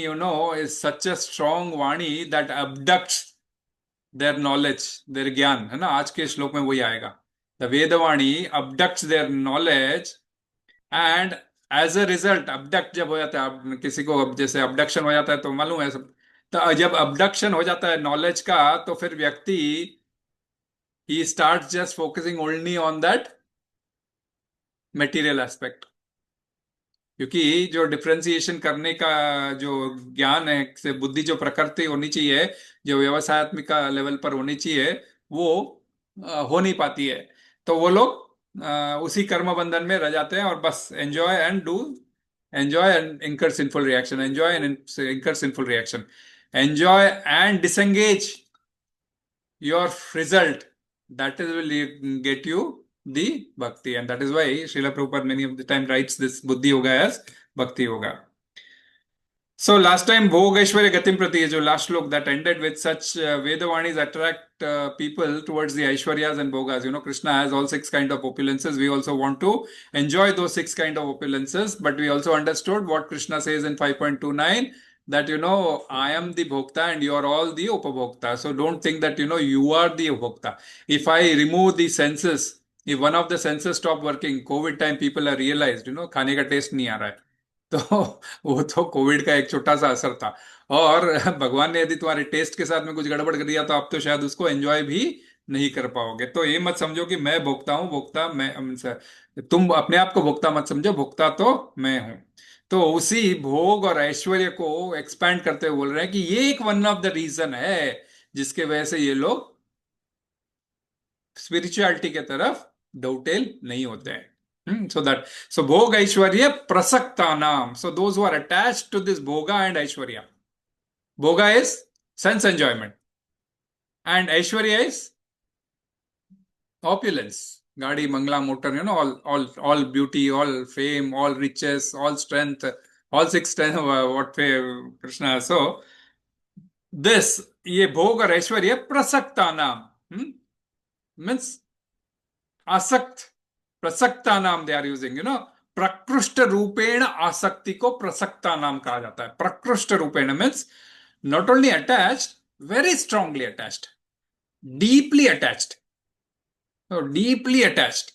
is such a strong Vani that abducts their knowledge, their ज्ञान, है ना, आज के श्लोक में वही आएगा. The Vedavani abducts their knowledge and as a result, abduct जब हो जाता है, अब किसी को अब जैसे abduction हो जाता है तो मालूम है सब, तो जब abduction हो जाता है नॉलेज का, तो फिर व्यक्ति he starts just focusing only on that material aspect. क्योंकि जो डिफरेंशिएशन करने का जो ज्ञान है, से बुद्धि जो प्रकृति होनी चाहिए, जो व्यवसायत्मिक लेवल पर होनी चाहिए, वो हो नहीं पाती है. तो वो लोग उसी कर्म बंधन में रह जाते हैं और बस एंजॉय एंड इंकर सिंफुल रिएक्शन, एंजॉय एंड इंकर sinful reaction, enjoy and disengage your result. That is will get you the bhakti, and that is why Srila Prabhupada many of the time writes this buddhi yoga as bhakti yoga. So last time Bhog Aishwarya Gatim Prati, jo last slok that ended with such Vedavanis attract people towards the Aishwaryas and Bhogas. You know, Krishna has all 6 kind of opulences. We also want to enjoy those 6 kind of opulences, but we also understood what Krishna says in 5.29, that, you know, I am the Bhokta and you are all the Upabhokta. So don't think that, you know, you are the Upabhokta. If I remove the senses, if one of the senses stop working, COVID time people are realized, you know, खाने का test नहीं आ रहा है. तो वो तो Covid का एक छोटा सा असर था, और भगवान ने यदि तुम्हारे टेस्ट के साथ में कुछ गड़बड़ कर दिया तो आप तो शायद उसको एंजॉय भी नहीं कर पाओगे. तो ये मत समझो कि मैं भोक्ता हूं, भोक्ता मैं, तुम अपने आप को भोक्ता मत समझो, भोक्ता तो मैं हूं. तो उसी भोग और ऐश्वर्य को एक्सपैंड करते हुए बोल रहे हैं कि ये एक वन ऑफ द रीजन है जिसके वजह से ये लोग स्पिरिचुअलिटी के तरफ डोटेल नहीं होते हैं. So Bhog Aishwarya Prasaktanam. So those who are attached to this Bhoga and Aishwarya. Bhoga is sense enjoyment. And Aishwarya is opulence. Gadi, Mangla, motor, you know, all beauty, all fame, all riches, all strength, all 6 strength, what Krishna. So this, ye Bhog or Aishwarya Prasaktanam. Means asakt. प्रसक्ता नाम they are using, you know, प्रकृष्ट रूपेण आसक्ति को प्रसक्ता नाम कहा जाता है. प्रकृष्ट रूपेण means not only attached, very strongly attached, deeply attached, deeply attached.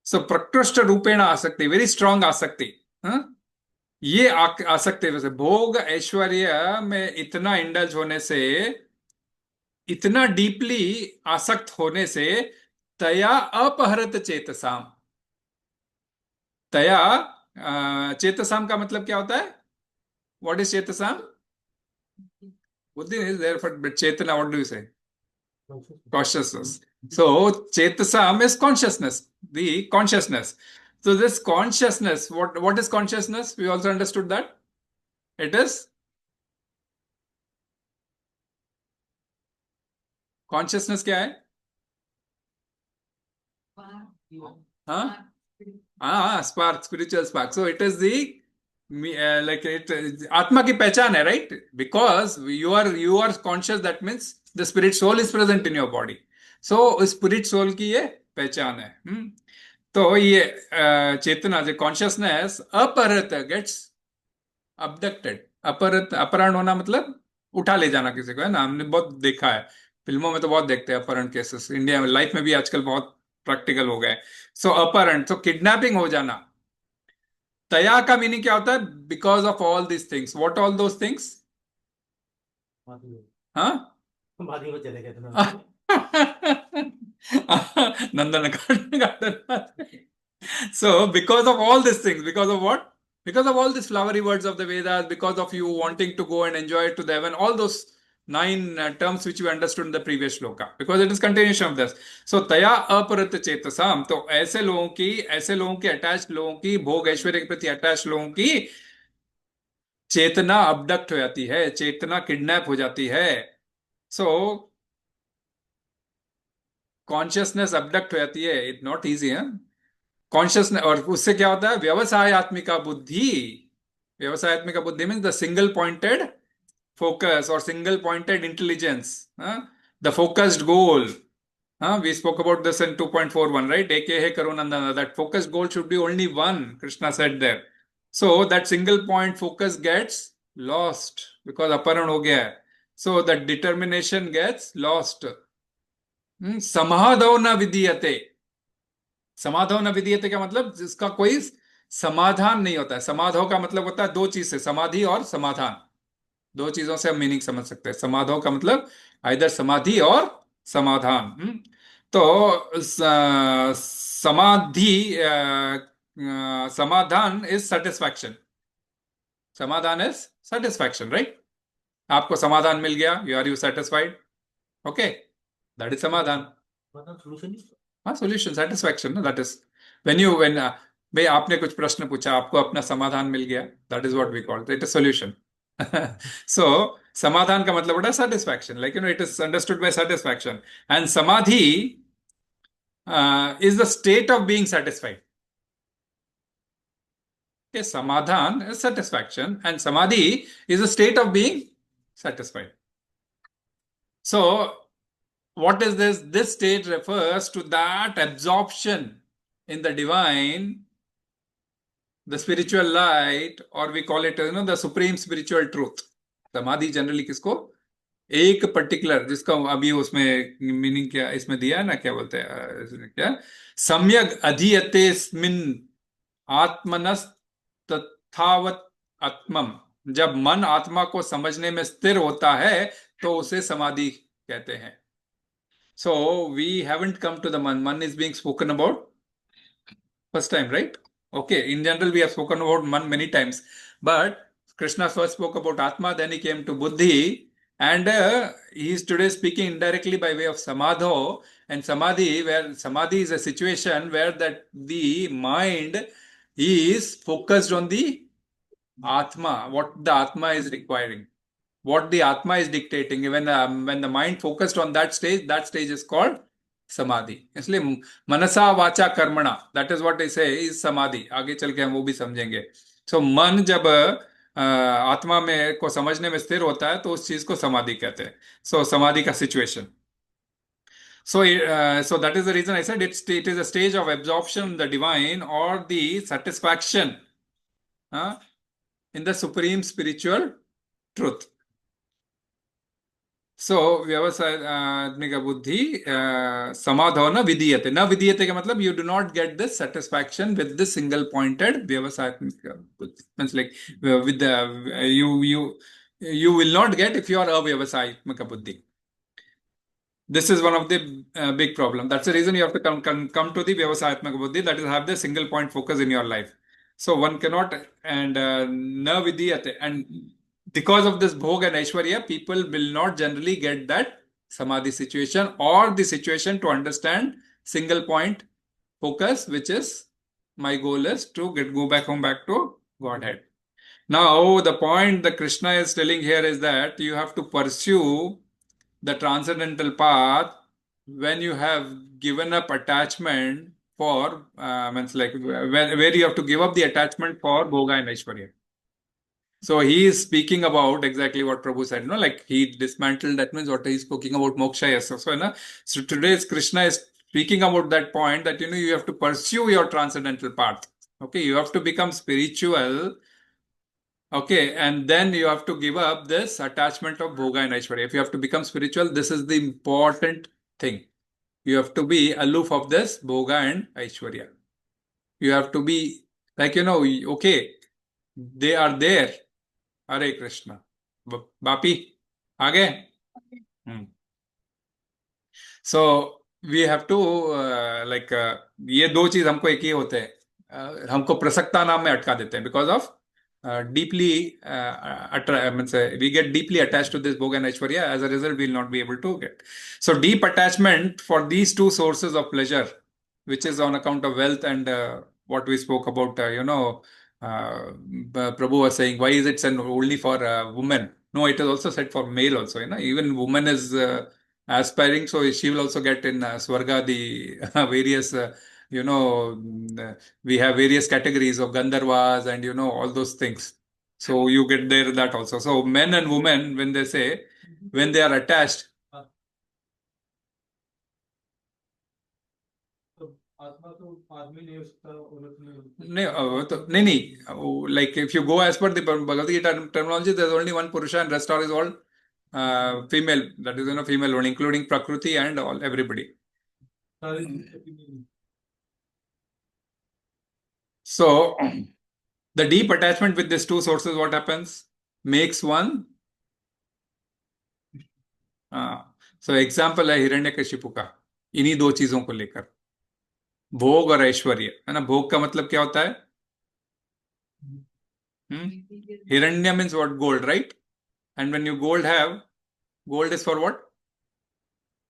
So प्रकृष्ट रूपेण आसक्ति, वेरी स्ट्रांग आसक्ति. ये आसक्ति वैसे भोग ऐश्वर्य में इतना इंडल्ज होने से, इतना डीपली आसक्त होने से, तया अपहरत चेतसाम. तया चेतसाम का मतलब क्या होता है? व्हाट इज चेतसाम? Buddhi is there for chetana. What do you say? Consciousness. So chetasam is consciousness, the consciousness. So this consciousness, what is consciousness? We also understood that it is consciousness. क्या है? Spark, spiritual spark. So it is the like it Atma की पहचान है, right? Because you are conscious, that means the spirit soul is present in your body. So spirit soul की ये पहचान है. तो ये चेतना, जो consciousness अपहृत, gets abducted. अपहरण होना मतलब उठा ले जाना किसी को, है ना. हमने बहुत देखा है, फिल्मों में तो बहुत देखते हैं अपहरण केसेस. इंडिया में लाइफ में भी आजकल बहुत प्रैक्टिकल हो गए. सो अपहरण, तो किडनैपिंग हो जाना. तया का मीनिंग क्या होता है? Because of all this things. What all those things? हाँ, बाद में चले गए थे. नंदन garden. So because of all these things, because of what? Because of all these flowery words of the Vedas, because of you wanting to go and enjoy it to the heaven, all those 9 terms which we understood in the previous shloka, because it is continuation of this. So taya aparat chetasam. तो ऐसे लोगों की attached लोगों की, भोग ऐश्वर्य के प्रति attached लोगों की चेतना अबडक्ट हो जाती है, चेतना किडनैप हो जाती है. सो कॉन्शियसनेस अबडक्ट हो जाती है. इट नॉट इजी है कॉन्शियसनेस. और उससे क्या होता है? व्यवसायत्मिका बुद्धि. व्यवसायत्मिका बुद्धि means the single pointed focus or single pointed intelligence, the focused goal. We spoke about this in 2.41, right? Eke Karunandana, that focused goal should be only one, Krishna said there. So that single point focus gets lost because aparan ho gaya hai. So that determination gets lost. समाधौ न विधीयते. समाधौ न विधीयते का मतलब जिसका कोई समाधान नहीं होता है. समाधौ का मतलब होता है दो चीज से, समाधि और समाधान. दो चीजों से हम मीनिंग समझ सकते हैं. समाधौ का मतलब आइदर समाधि और समाधान. तो समाधि समाधान इज सेटिस्फैक्शन. समाधान इज सेटिस्फैक्शन, राइट? आपको समाधान मिल गया, you are you satisfied? Okay, that is समाधान. मतलब solution ही- हाँ, सॉल्यूशन, सेटिस्फैक्शन ना, दैट इज व्हेन भाई आपने कुछ प्रश्न पूछा, आपको अपना समाधान मिल गया, that is what we call it, is solution. So समाधान का मतलब होता है satisfaction, like it is understood by satisfaction. And samadhi is the state of being satisfied. Okay, samadhan is satisfaction and samadhi is a state of being satisfied. So, what is this? This state refers to that absorption in the divine, the spiritual light, or we call it, the supreme spiritual truth. Samadhi generally किसको? एक particular, जिसका अभी उसमें meaning क्या इसमें दिया है ना, क्या बोलते हैं, क्या सम्यक अधीयतेस्मिन् आत्मनस् तथावत आत्मम. जब मन आत्मा को समझने में स्थिर होता है तो उसे समाधि कहते हैं. So we haven't come to the man. Man is being spoken about first time, right? Okay, in general we have spoken about man many times, but Krishna first spoke about Atma, then he came to Buddhi, and he is today speaking indirectly by way of Samadho. And Samadhi, where Samadhi is a situation where that the mind is focused on the Atma, what the Atma is requiring, what the Atma is dictating. When the mind focused on that stage is called Samadhi. इसलिए मनसा वाचा कर्मणा, that is what I say is Samadhi. आगे चल के हम वो भी समझेंगे. So मन जब आत्मा में को समझने में स्थिर होता है तो उस चीज को समाधि कहते हैं. So समाधि का situation. So that is the reason I said it is a stage of absorption in the divine or the satisfaction in the supreme spiritual truth. So व्यवसाय आदमी का बुद्धि समाधो न विधीयते. न विधीयते का मतलब you do not get this satisfaction with this single pointed व्यवसायत्मिक बुद्धि. Means like with the you will not get if you are अव्यवसायत्मिक बुद्धि. This is one of the big problem. That's the reason you have to come to the Vyavasayatmaka Buddhi, that is have the single point focus in your life. So one cannot, and na vidiyate, and because of this bhog and aishwarya, people will not generally get that samadhi situation or the situation to understand single point focus, which is my goal is to go back home, back to Godhead. Now the point that Krishna is telling here is that you have to pursue the transcendental path when you have given up attachment for means like where you have to give up the attachment for bhoga and aishwarya. So he is speaking about exactly what Prabhu said, like he dismantled, that means what he is speaking about moksha. Yes. So today's Krishna is speaking about that point that you have to pursue your transcendental path. Okay, you have to become spiritual. Okay, and then you have to give up this attachment of bhoga and aishwarya. If you have to become spiritual, this is the important thing. You have to be aloof of this bhoga and aishwarya. You have to be like, okay, they are there. Hare Krishna. Bapi, aage? So we have to ये दो चीज हमको एक ही होते हैं, हमको प्रसक्ता नाम में अटका देते हैं because of deeply we get deeply attached to this bhoga and aishwarya. As a result, we will not be able to get. So deep attachment for these two sources of pleasure, which is on account of wealth and what we spoke about, Prabhu was saying, why is it said only for women? No, it is also said for male also. Even woman is aspiring, so she will also get in Swarga the various. We have various categories of Gandharvas and all those things. So you get there that also. So men and women, when they are attached. नहीं, like if you go as per the Bhagavad Gita terminology, there's only one Purusha and rest all is all female, that is, female only, including Prakriti and all, everybody. So the deep attachment with these two sources, what happens? Makes one. So example है हिरण्यकशिपु का, इन्हीं दो चीजों को लेकर, भोग और ऐश्वर्य, है ना। भोग का मतलब क्या होता है? Hiranya means what? Gold, right? And when you gold is for what?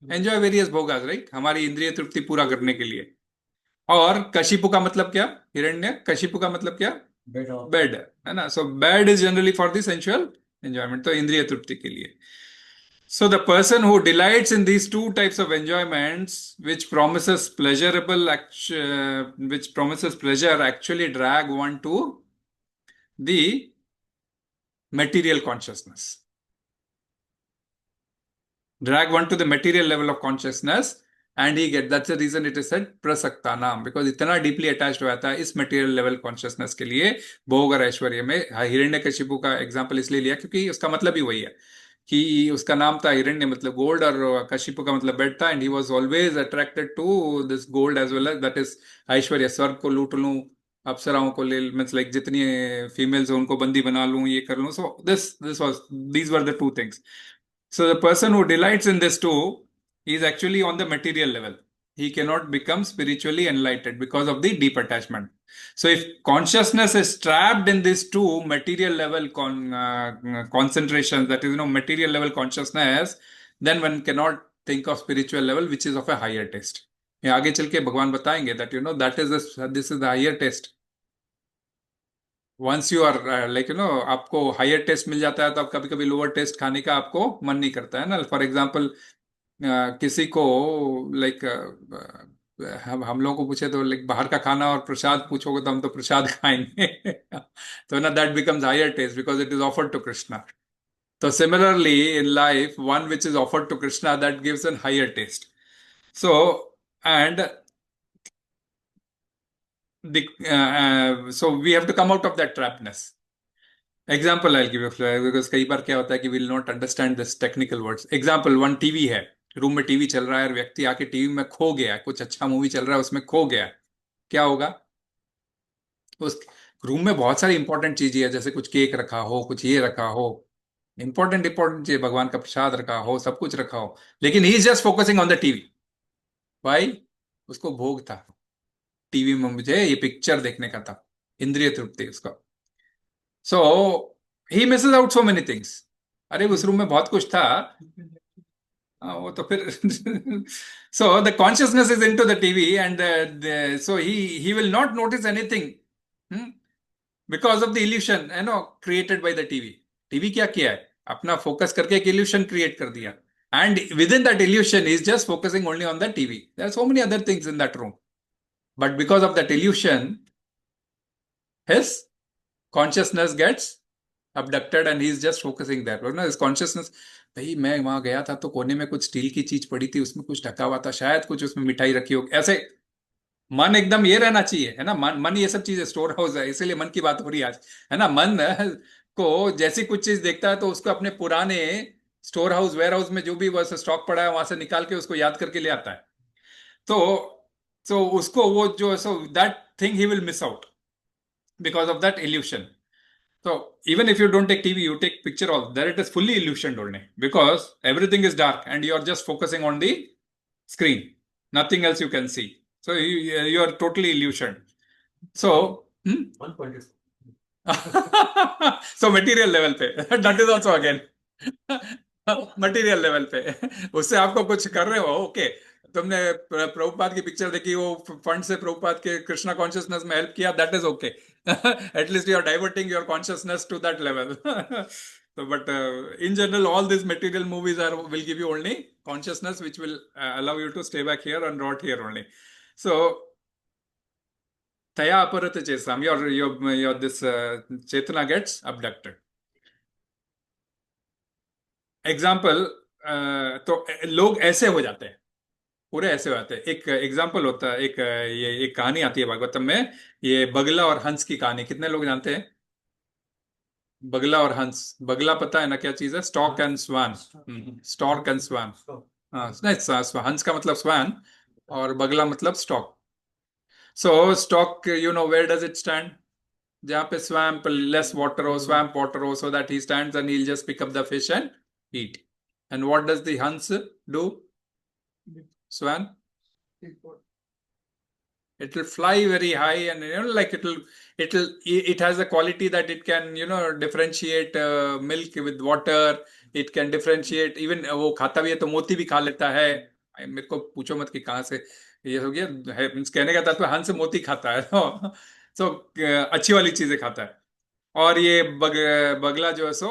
Enjoy various bhogas, right? हमारी इंद्रिय तृप्ति पूरा करने के लिए। और कशिपु का मतलब क्या? हिरण्य कशिपु का मतलब क्या? बेड, है ना। So bed is generally for the sensual enjoyment, तो इंद्रिय तृप्ति के लिए। So the person who delights in these two types of enjoyments, which promises pleasure, actually drag one to the material consciousness. Drag one to the material level of consciousness, and that's the reason it is said prasaktanam, because इतना deeply attached हो जाता है इस material level consciousness के लिए, भोग और ऐश्वर्य में। हिरण्यकशिपु का एग्जाम्पल इसलिए लिया क्योंकि उसका मतलब ही वही है कि उसका नाम था हिरण्य, मतलब गोल्ड, और कशिपु का मतलब बेड था, and he was always attracted to this gold as well as that is aishwarya. स्वर्ग को लूट लूं, अप्सराओं को ले, मींस लाइक जितनी फीमेल्स उनको बंदी बना लूं, ये कर लूं। सो these were the two things. So the person who delights in this too is actually on the material level. He cannot become spiritually enlightened because of the deep attachment. So if consciousness is trapped in these two material level concentrations, that is, material level consciousness, then one cannot think of spiritual level, which is of a higher taste. ये आगे चल के भगवान बताएंगे that this is the higher taste. Once you are आपको higher taste मिल जाता है तो अब कभी कभी लोअर टेस्ट खाने का आपको मन नहीं करता है ना। फॉर एग्जाम्पल किसी को हम लोगों को पूछे तो बाहर का खाना और प्रसाद पूछोगे तो हम तो प्रसाद खाएंगे तो ना that becomes higher taste because it is offered to Krishna. तो similarly in life, one which is offered to Krishna, that gives an higher taste. So and so we have to come out of that trapness. Example I'll give you, because कई बार क्या होता है कि we'll not understand this technical words. Example, one TV है, room में TV चल रहा है और व्यक्ति आके टीवी में खो गया है, कुछ अच्छा मूवी चल रहा है उसमें खो गया है, क्या होगा? उस रूम में बहुत सारी इंपॉर्टेंट चीजें है, जैसे कुछ केक रखा हो, कुछ ये रखा हो, इंपॉर्टेंट चीज, भगवान का प्रसाद रखा हो, सब कुछ रखा हो, लेकिन he is just focusing on the TV. भाई उसको भोग था, टीवी में मुझे ये पिक्चर देखने का था, इंद्रिय तृप्ति उसका. So he misses out so many things. अरे उस रूम में बहुत कुछ था, वो तो फिर so the consciousness is into the TV and so he will not notice anything because of the evolution created by the TV. TV क्या किया है? अपना फोकस करके एक इल्यूशन क्रिएट कर दिया, and within that illusion he is just focusing only on the TV. There are so many other things in that room, but because of that illusion his consciousness gets abducted and he is just focusing there. His consciousness, भाई मैं वहां गया था तो कोने में कुछ steel की चीज पड़ी थी, उसमें कुछ ढका हुआ था, शायद कुछ उसमें मिठाई रखी हो, ऐसे मन एकदम ये रहना चाहिए, है ना. मन ये सब चीजें स्टोर हाउस है, इसीलिए मन की बात हो रही है आज, है ना. मन को जैसी कुछ चीज देखता है तो उसको अपने पुराने स्टोर हाउस, वेयर हाउस में जो भी वैसे स्टॉक पड़ा है वहां से निकाल के उसको याद करके ले आता है. तो उसको वो जो, so that thing he will miss out because of that evolution. So even if you don't take TV, you take picture also, there it is fully illusioned only, because everything is dark and you are just focusing on the screen, nothing else you can see. So you are totally illusioned. So 1.2. so material level पे that is also again material level पे उससे आपको कुछ कर रहे हो, okay तुमने प्रभुपाद की पिक्चर देखी, वो फंड से प्रभुपाद के कृष्णा कॉन्शियसनेस में हेल्प किया, that is okay. At least you are diverting your consciousness to that level. So but in general all these material movies will give you only consciousness which will allow you to stay back here and not here only. So taya aparata chesam, your this chetana gets abducted. Example, तो लोग ऐसे हो जाते हैं, पूरे ऐसे हो जाते हैं. एक एग्जाम्पल होता है, एक कहानी आती है भागवतम में, ये बगला और हंस की कहानी. कितने लोग जानते हैं? बगला और हंस। बगला पता है ना क्या चीज है? Stork and swan. Stork and swan. हाँ नहीं, हंस का मतलब स्वान और बगला मतलब stork. So stork, you know where does it stand? जहाँ पे स्वैम्प लेस वाटर हो, स्वैम्प वाटर हो, so that he stands and he'll just pick up the fish and eat. And what does the Hans do? Swan? It will fly very high, and you know, like it has a quality that it can, you know, differentiate milk with water. It can differentiate even, वो खाता भी है तो मोती भी खा लेता है। मेरे को पूछो मत कि कहाँ से ये हो गया है। कहने का तात्पर्य हंस मोती खाता है तो अच्छी वाली चीजें खाता है। और ये बगला जो है सो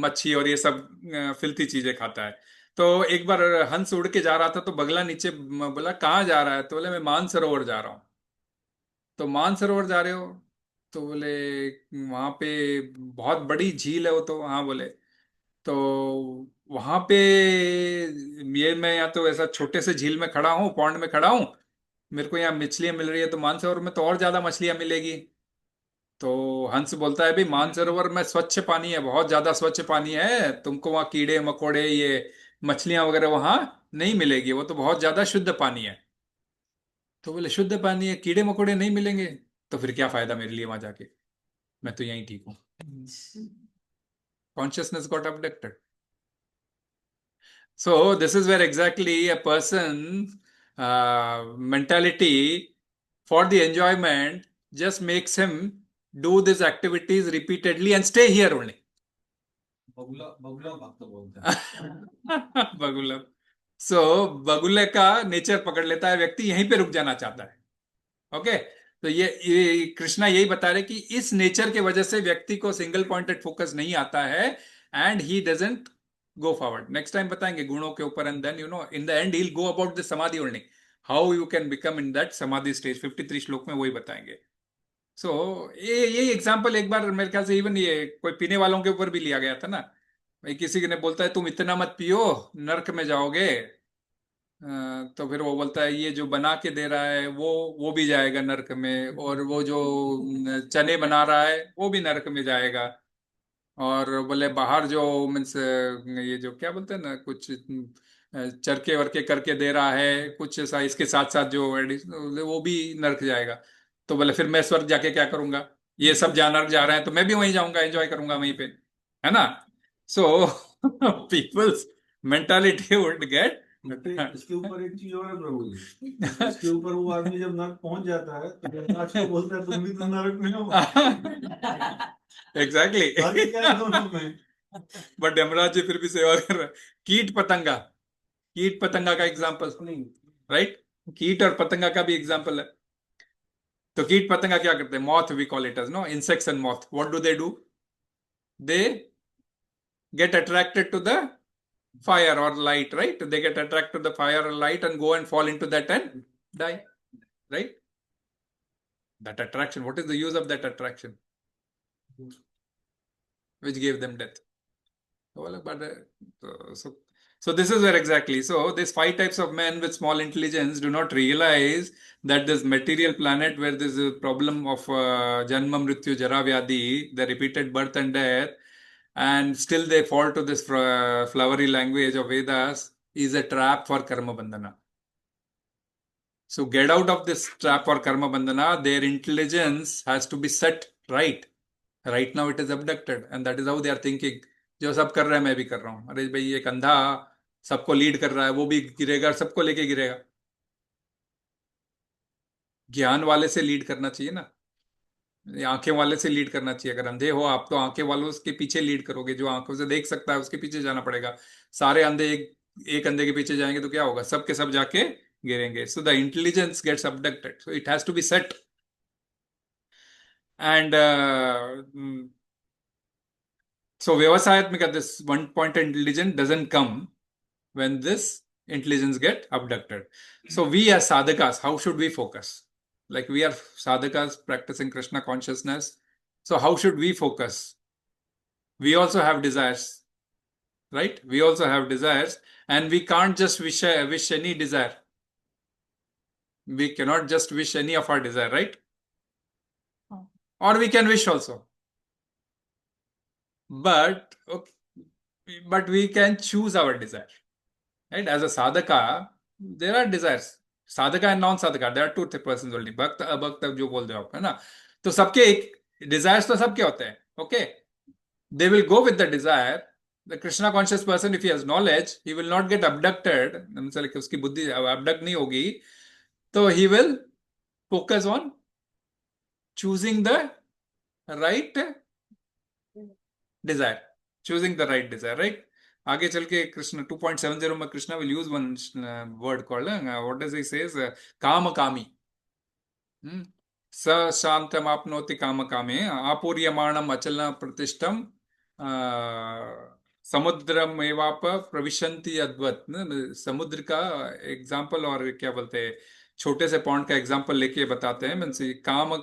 मच्छी और ये सब फिल्थी चीजें खाता है। तो एक बार हंस उड़ के जा रहा था तो बगला नीचे बोला कहाँ जा रहा है? तो बोले मैं मानसरोवर जा रहा हूँ। तो मानसरोवर जा रहे हो? तो बोले वहां पे बहुत बड़ी झील है वो। तो हाँ बोले। तो वहां पे ये मैं या तो ऐसा छोटे से झील में खड़ा हूँ, पॉन्ड में खड़ा हूँ, मेरे को यहाँ मछलियां मिल रही है, तो मानसरोवर में तो और ज्यादा मछलियां मिलेगी। तो हंस बोलता है भाई मानसरोवर में स्वच्छ पानी है, बहुत ज्यादा स्वच्छ पानी है, तुमको वहाँ कीड़े मकोड़े ये मछलियां वगैरह वहां नहीं मिलेगी, वो तो बहुत ज्यादा शुद्ध पानी है। तो बोले शुद्ध पानी है, कीड़े मकोड़े नहीं मिलेंगे, तो फिर क्या फायदा मेरे लिए वहां जाके, मैं तो यहीं ठीक हूँ। Consciousness got abducted. So this is where exactly a person mentality for the enjoyment just makes him do these activities repeatedly and stay here only. बगुला बगुला भक्त बोलते हैं। बगुला। सो बगुले का नेचर पकड़ लेता है, व्यक्ति यहीं पे रुक जाना चाहता है। ओके। तो ये कृष्णा यही बता रहे कि इस नेचर के वजह से व्यक्ति को सिंगल पॉइंटेड फोकस नहीं आता है and he doesn't go forward. Next time बताएंगे गुणों के ऊपर, and then you know in the end he will go about the samadhi only, how you can become in that samadhi stage. 53 श्लोक में वही बताएंगे। सो ये एग्जांपल एक बार मेरे ख्याल से इवन ये कोई पीने वालों के ऊपर भी लिया गया था ना। भाई किसी ने बोलता है तुम इतना मत पियो नरक में जाओगे, तो फिर वो बोलता है ये जो बना के दे रहा है वो भी जाएगा नरक में, और वो जो चने बना रहा है वो भी नरक में जाएगा। और बोले बाहर जो मीन्स ये जो क्या बोलते हैं ना, कुछ चरके वरके करके दे रहा है कुछ ऐसा, इसके साथ साथ जो वो भी नरक जाएगा। तो बोले फिर मैं स्वर्ग जाके क्या करूंगा? ये सब जानवर जा रहे हैं तो मैं भी वहीं जाऊंगा, एंजॉय करूंगा वहीं पे, है ना? सो पीपल्स मेंटालिटी वुड गेट। इसके ऊपर एक चीज और है प्रभु जी, इसके ऊपर वो आदमी जब नरक पहुंच जाता है तो यमराज को बोलता है तुम भी तो नरक में हो। एग्जैक्टली। फर्क क्या है दोनों में? बट यमराज जी फिर भी सेवा कर रहे हैं। कीट पतंगा, कीट पतंगा का एग्जाम्पल, राइट? कीट और पतंगा का भी एग्जाम्पल है। तो कीट पतंगा क्या करते हैं? Moth we call it as, no, insects and moth, what do they do? They get attracted to the fire or light, right? They get attracted to the fire or light and go and fall into that and die, right? That attraction, what is the use of that attraction which gave them death? So this is where exactly, so these 5 types of men with small intelligence do not realize that this material planet where there's a problem of janma mrityu jara vyadi, the repeated birth and death, and still they fall to this flowery language of Vedas, is a trap for karma bandhana. So get out of this trap for karma bandhana. Their intelligence has to be set right. Right now it is abducted, and that is how they are thinking. जो सब कर रहा है मैं भी कर रहा हूं। अरे भाई एक अंधा सबको लीड कर रहा है, वो भी गिरेगा, सबको लेके गिरेगा। ज्ञान वाले से लीड करना चाहिए ना, आंखें वाले से लीड करना चाहिए। अगर अंधे हो आप तो आंखें वालों के पीछे लीड करोगे, जो आंखों से देख सकता है उसके पीछे जाना पड़ेगा। सारे अंधे एक अंधे के पीछे जाएंगे तो क्या होगा? सब के सब जाके गिरेंगे। So the intelligence gets abducted, so it has to be set. And so Vyavasayatmika, this one point intelligence doesn't come when this intelligence get abducted. So we as sadhakas, how should we focus? Like we are sadhakas practicing Krishna consciousness. So how should we focus? We also have desires, right? We also have desires, and we can't just wish any desire. We cannot just wish any of our desire, right? Or we can wish also. but but we can choose our desire, right? As a sadhaka, there are desires, sadhaka and non sadhaka, there are two persons only, भक्त अभक्त जो बोल रहे हो आप, है ना? तो सबके एक desires तो सबके होते हैं, okay? They will go with the desire. The Krishna conscious person, if he has knowledge, he will not get abducted, मतलब कि उसकी बुद्धि abduct नहीं होगी, तो he will focus on choosing the right desire, choosing the right desire, right? आगे चल के कृष्ण 2.70 में Krishna will use one word called what does he says, काम कामी, स शांतम आपनोति काम कामे आपूर्यमाणम अचल प्रतिष्ठम समुद्रम एवाप प्रविशन्ति अद्वत। समुद्र का एग्जाम्पल, और क्या बोलते हैं, छोटे से पॉन्ड का एग्जाम्पल लेके बताते हैं, मीन्स काम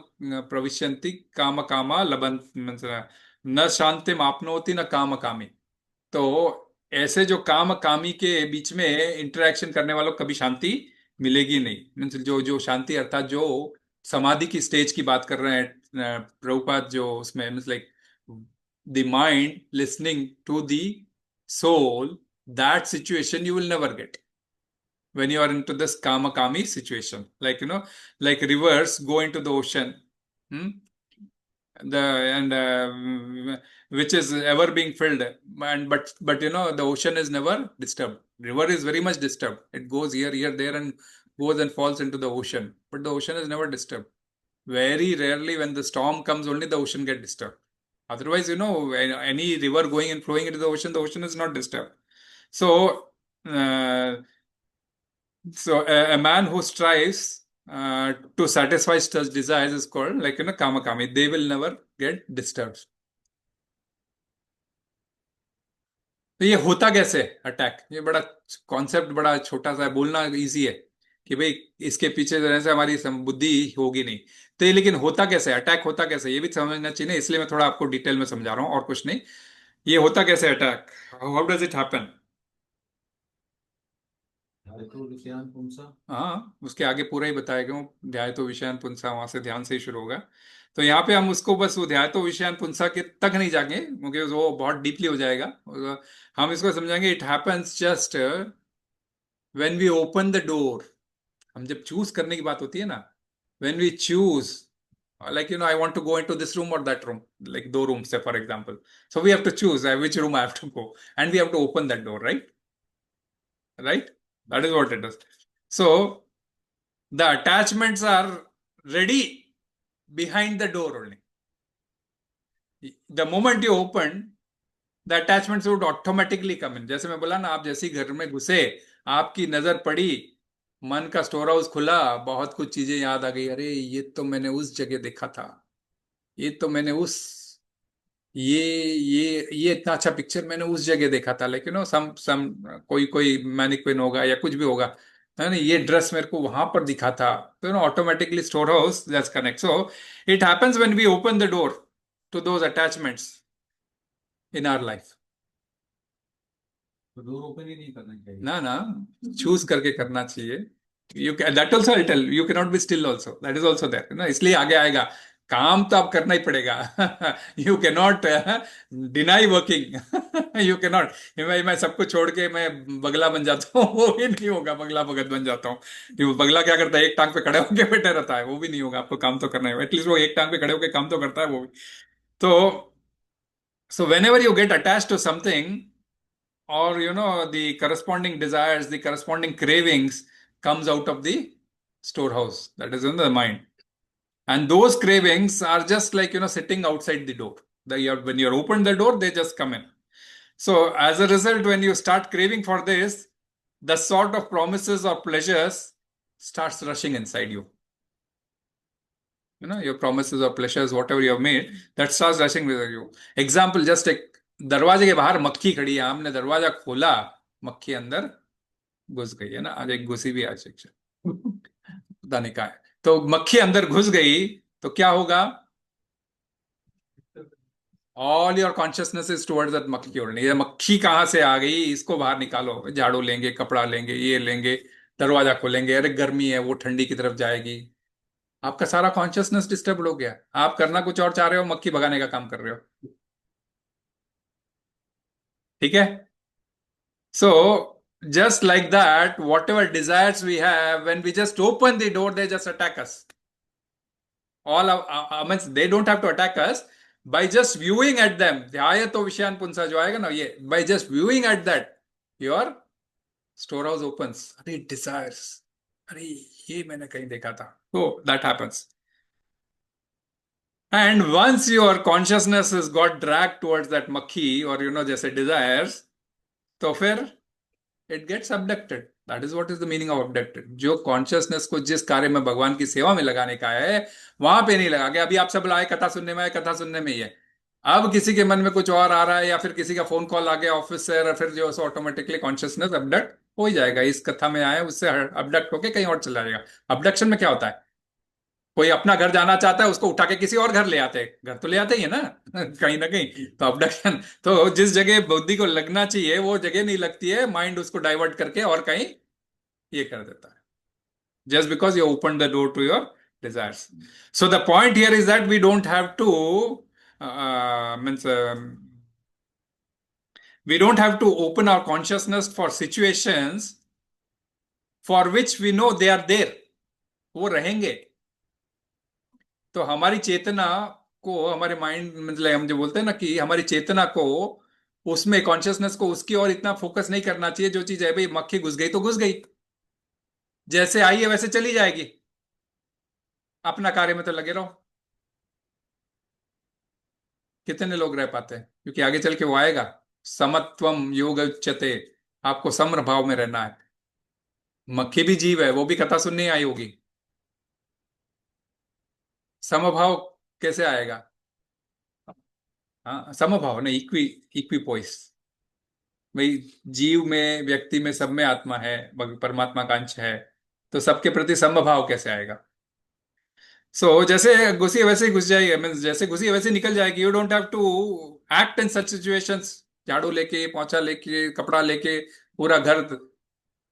प्रविशन्ति काम कामा लबंत, मीन्स न शांतिम आपनोति न काम कामी। तो ऐसे जो काम कामी के बीच में इंटरेक्शन करने वालों को कभी शांति मिलेगी नहीं, मीन्स जो जो शांति अर्थात जो समाधि की स्टेज की बात कर रहे हैं प्रभुपाद, जो उसमें means like the mind listening to the soul, that situation you will never get when you are into this kama kami situation, like like rivers go into the ocean, which is ever being filled, and but the ocean is never disturbed. River is very much disturbed, it goes here there and goes and falls into the ocean, but the ocean is never disturbed. Very rarely when the storm comes, only the ocean get disturbed. Otherwise, any river going and flowing into the ocean is not disturbed. So a man who strives to satisfy such desires is called like kama kami. They will never get disturbed. तो ये होता कैसे attack? ये बड़ा concept बड़ा छोटा सा है, बोलना इजी है कि भाई इसके पीछे रहने से हमारी बुद्धि होगी नहीं, तो ये लेकिन होता कैसे, अटैक होता कैसे, ये भी समझना चाहिए, इसलिए मैं थोड़ा आपको डिटेल में समझा रहा हूँ, और कुछ नहीं। ये होता कैसे attack, how does it happen? हाँ, उसके आगे पूरा ही बताया क्यों, ध्याय तो विषयान पुंसा, वहां से ध्यान से ही शुरू होगा। तो यहाँ पे हम उसको बस वो ध्याय तो विषयान पुंसा के तक नहीं जाएंगे, क्योंकि वो बहुत डीपली हो जाएगा। हम इसको समझाएंगे, it happens just when we open the door. हम जब चूज करने की बात होती है ना, when we choose, like I want to go into this room or that room, like दो rooms say for example, so we have to choose which room I have to go, and we have to open that door, right? That is what it is. So the attachments are ready behind the door only. The moment you open, the attachments would automatically come in. जैसे मैं बोला ना, आप जैसे ही घर में घुसे, आपकी नजर पड़ी, मन का स्टोर हाउस खुला, बहुत कुछ चीजें याद आ गई, अरे ये तो मैंने उस जगह देखा था, ये तो मैंने ये इतना अच्छा पिक्चर मैंने उस जगह देखा था, लेकिन सम कोई मैनिक्विन होगा या कुछ भी होगा, है ना, ये ड्रेस मेरे को वहां पर दिखा था, तो automatically store house just connect. So it happens when we open the door to those attachments in our life. Door open ही नहीं करना चाहिए ना चूज करके करना चाहिए। You that also I tell you can not be still also, that is also there ना, इसलिए आगे आएगा, काम तो आप करना ही पड़ेगा। You can not deny working, you can not, मैं सबको छोड़ के मैं बगला बन जाता हूँ, वो भी नहीं होगा, बगला भगत बन जाता हूँ। बगला क्या करता है, एक टांग पे खड़े होकर बैठे रहता है, वो भी नहीं होगा, आपको काम तो करना है, एटलीस्ट वो एक टांग पे खड़े होकर काम तो करता है वो भी। तो so whenever you get attached to something, or the corresponding desires, the corresponding cravings comes out of the storehouse, that is in the mind, and those cravings are just like sitting outside the door. When you're opened the door, they just come in. So as a result, when you start craving for this, the sort of promises or pleasures starts rushing inside you. Your promises or pleasures, whatever you have made, that starts rushing with you. Example, just एक दरवाजे के बाहर मक्खी खड़ी है, हमने दरवाजा खोला, मक्खी अंदर घुस गई, है ना, आज एक घुसी भी आज शिक्षा पता नहीं कहा है, तो मक्खी अंदर घुस गई, तो क्या होगा, all your consciousness is towards that मक्खी ओनली। ये मक्खी कहाँ से आ गई, इसको बाहर निकालो, झाड़ू लेंगे, कपड़ा लेंगे, ये लेंगे, दरवाजा खोलेंगे, अरे गर्मी है, वो ठंडी की तरफ जाएगी, आपका सारा कॉन्शियसनेस डिस्टर्ब हो गया, आप करना कुछ और चाह रहे हो, मक्खी भगाने का काम कर रहे हो। ठीक है? So just like that, whatever desires we have, when we just open the door, they just attack us. All means they don't have to attack us. By just viewing at them, ध्यायतो विषयान पुंसा जो आएगा ना, ये by just viewing at that, your storehouse opens. अरे desires, अरे ये मैंने कहीं देखा था. So that happens. And once your consciousness has got dragged towards that makhi or जैसे desires, तो फिर it gets abducted. That is what is the meaning of abducted. जो कॉन्शियसनेस को जिस कार्य में भगवान की सेवा में लगाने का है, वहां पे नहीं लगा के अभी आप सब लाए कथा सुनने में आए, कथा सुनने में ही है. अब किसी के मन में कुछ और आ रहा है, या फिर किसी का फोन कॉल आ गया ऑफिस से, और फिर जो है ऑटोमेटिकली कॉन्शियसनेस अबडक्ट हो ही जाएगा. इस कथा में आए, उससे अबडक्ट होके कहीं और चला जाएगा. अबडक्शन में क्या होता है? कोई अपना घर जाना चाहता है, उसको उठा के किसी और घर ले आते हैं. घर तो ले आते ही है ना कहीं ना कहीं. तो अबडक्शन, तो जिस जगह बुद्धि को लगना चाहिए वो जगह नहीं लगती है, माइंड उसको डाइवर्ट करके और कहीं ये कर देता है. Just because you open the door to your desires. So the point here is that we don't have to means we don't have to open our consciousness for situations for which we know they are there. वो रहेंगे. तो हमारी चेतना को, हमारे mind, मतलब हम जो बोलते हैं ना कि हमारी चेतना को, उसमें कॉन्शियसनेस को उसकी और इतना फोकस नहीं करना चाहिए. जो चीज है भाई, मक्खी घुस गई तो घुस गई, जैसे आई है वैसे चली जाएगी. अपना कार्य में तो लगे रहो. कितने लोग रह पाते हैं? क्योंकि आगे चल के वो आएगा. समत्वम योग उच्यते. आपको सम्र भाव में रहना है. मक्खी भी जीव है, वो भी कथा सुनने आई होगी. समभाव कैसे आएगा? हाँ, समभाव नहीं, इक्विपोइस. भाई जीव में, व्यक्ति में, सब में आत्मा है, परमात्मा का अंश है, तो सबके प्रति समभाव कैसे आएगा? जैसे घुसी है वैसे ही घुस जाएगी. मीन्स जैसे घुसी है वैसे ही निकल जाएगी. You don't have to act in such situations. झाड़ू लेके, पोंछा लेके, कपड़ा लेके, पूरा घर,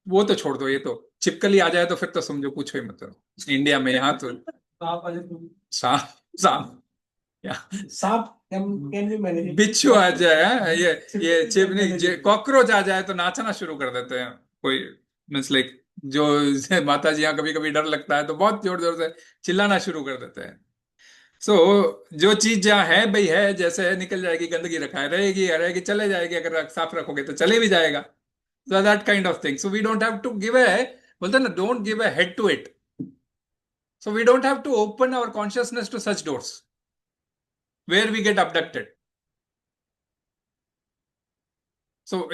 वो तो छोड़ दो. ये तो छिपकली आ जाए तो फिर तो समझो पूछो ही मत. इंडिया में यहाँ तो सांप सांप सांप कैन बी मैनेज. बिच्छू आ जाए, ये चिपनी, कॉकरोच आ जाए तो नाचना शुरू कर देते हैं. कोई मीन्स लाइक, जो माता जी यहाँ कभी कभी डर लगता है तो बहुत जोर जोर से चिल्लाना शुरू कर देते हैं. जो चीज जहाँ है भाई है, जैसे है, निकल जाएगी. गंदगी रखा है, रहेगी, चले जाएगी. अगर साफ रखोगे तो चले भी जाएगा. So that kind of thing. So we don't have to give बोलते ना, don't give a head to it. So we don't have to open our consciousness to such doors where we get abducted.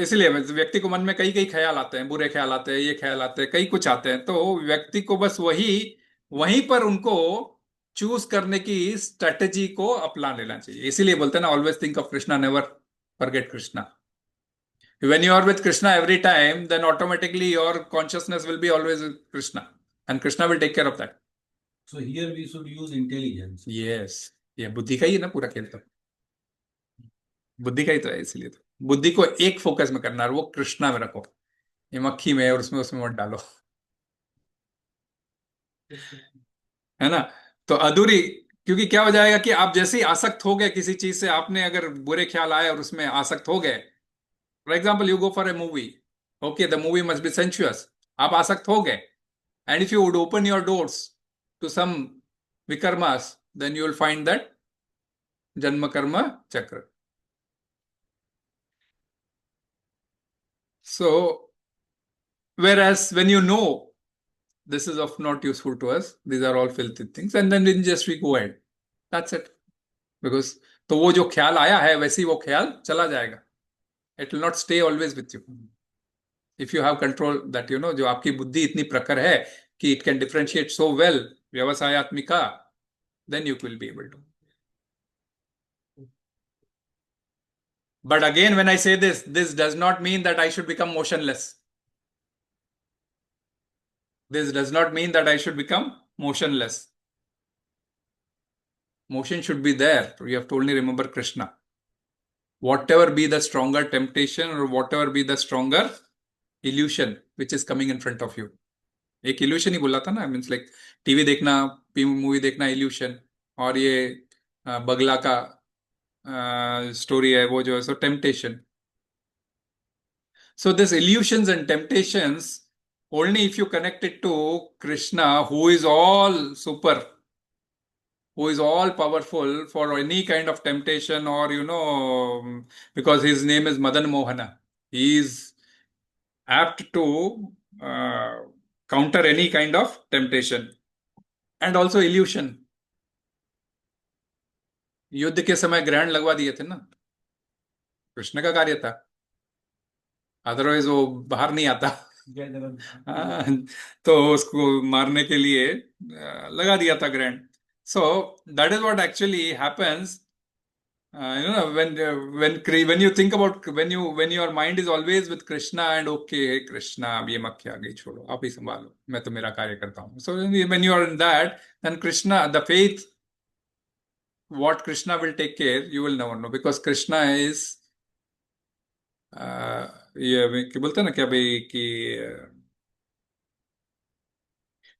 इसलिए व्यक्ति को मन में कई कई ख्याल आते हैं, बुरे ख्याल आते हैं, ये ख्याल आते हैं, कई कुछ आते हैं. तो व्यक्ति को बस वहीं पर उनको चूज करने की स्ट्रेटेजी को अपना लेना चाहिए. इसीलिए बोलते हैं ना, always think of Krishna, never forget Krishna. When you are with Krishna every time, then automatically your consciousness will be always with Krishna, and Krishna will take care of that. So here we should use intelligence. Yes, ये बुद्धि का ही है ना पूरा खेल. तो बुद्धि का ही तो है. इसलिए तो बुद्धि को एक फोकस में करना है, वो कृष्णा में रखो. ये मक्खी में और उसमें मत डालो, है ना. तो अधूरी, क्योंकि क्या हो जाएगा कि आप जैसे ही आसक्त हो गए किसी चीज से, आपने अगर बुरे ख्याल आए और उसमें आसक्त हो गए. For example, you go for a movie. Okay, the movie must be sensuous. आप आसक्त हो गए. And if you would open your doors to some vikarmas, then you will find that janma karma चक्र. So whereas when you know this is of not useful to us, these are all filthy things, and then just we go ahead, that's it. Because तो वो जो ख्याल आया है वैसे ही वो ख्याल चला जाएगा. It will not stay always with you. If you have control that, जो आपकी बुद्धि इतनी प्रखर है कि it can differentiate so well व्यवसायत्मिका, then you will be able to. But again, when I say this does not mean that I should become motionless. This does not mean that I should become motionless. Motion should be there. You have to only remember Krishna. Whatever be the stronger temptation or whatever be the stronger illusion which is coming in front of you. एक illusion ही बोला था ना, means like TV देखना, movie देखना illusion, और ये बगला का स्टोरी है वो जो है सो temptation. So this illusions and temptations, only if you connect it to Krishna, who is all super, who is all powerful for any kind of temptation, or because his name is Madan Mohana, he is apt to counter any kind of temptation and also illusion. युद्ध के समय ग्रहण लगवा दिए थे ना, कृष्ण का कार्य था, अदरवाइज वो बाहर नहीं आता। हाँ, तो उसको मारने के लिए लगा दिया था ग्रहण। So that is what actually happens, when you think about, when your mind is always with Krishna and okay, Krishna, अब ये मक्खी आ गई, छोड़ो, आप ही संभालो, मैं तो मेरा कार्य करता हूँ। So when you are in that, then Krishna, the faith, what Krishna will take care, you will never know, because Krishna is ये क्या बोलते हैं ना, क्या भाई कि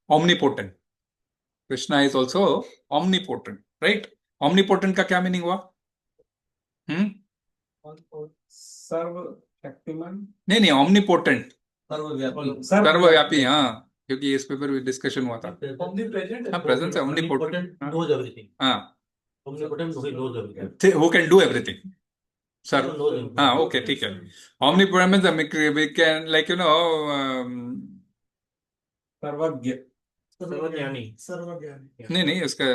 omnipotent. Krishna is also omnipotent, right? Omnipotent का क्या मीनिंग हुआ? सर्वशक्तिमान, नहीं, omnipotent, सर्वव्यापी। हाँ, क्योंकि इस पेपर में डिस्कशन हुआ था। हाँ, presence है, omnipotent, knows everything. हाँ, Omnipotent who knows everything. who can do everything. Sir, Knows everything. हाँ, okay, ठीक है। Omnipotent means we can, like सर्वज्ञ, सर्वज्ञानी. नहीं, उसका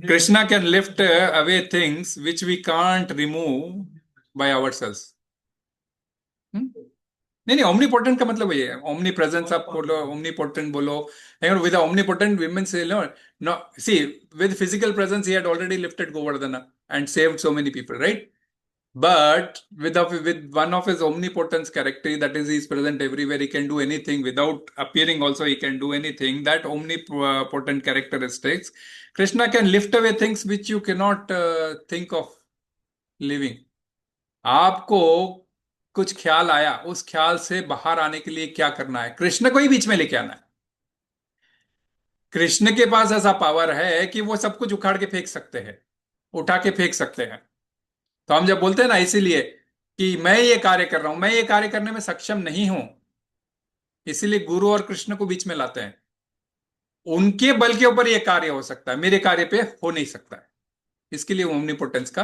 Krishna can lift away things which we can't remove by ourselves. नहीं, omnipotent का मतलब ये है, omnipresence आप बोलो, omnipotent बोलो, with the omnipotent women say no, see, with physical presence he had already lifted Govardhana and saved so many people, right? But with one of his omnipotence character, that is, he is present everywhere, he can do anything without appearing also, he can do anything, that omnipotent characteristics, Krishna can lift away things which you cannot think of living. आपको कुछ ख्याल आया, उस ख्याल से बाहर आने के लिए क्या करना है? कृष्ण को ही बीच में लेके आना है। कृष्ण के पास ऐसा पावर है कि वो सब कुछ उखाड़ के फेंक सकते हैं, उठा के फेंक सकते हैं। तो हम जब बोलते हैं ना, इसीलिए कि मैं ये कार्य कर रहा हूं, मैं ये कार्य करने में सक्षम नहीं हूं, इसीलिए गुरु और कृष्ण को बीच में लाते हैं। उनके बल के ऊपर ये कार्य हो सकता है, मेरे कार्य पे हो नहीं सकता है। इसके लिए ओमनीपोटेंस का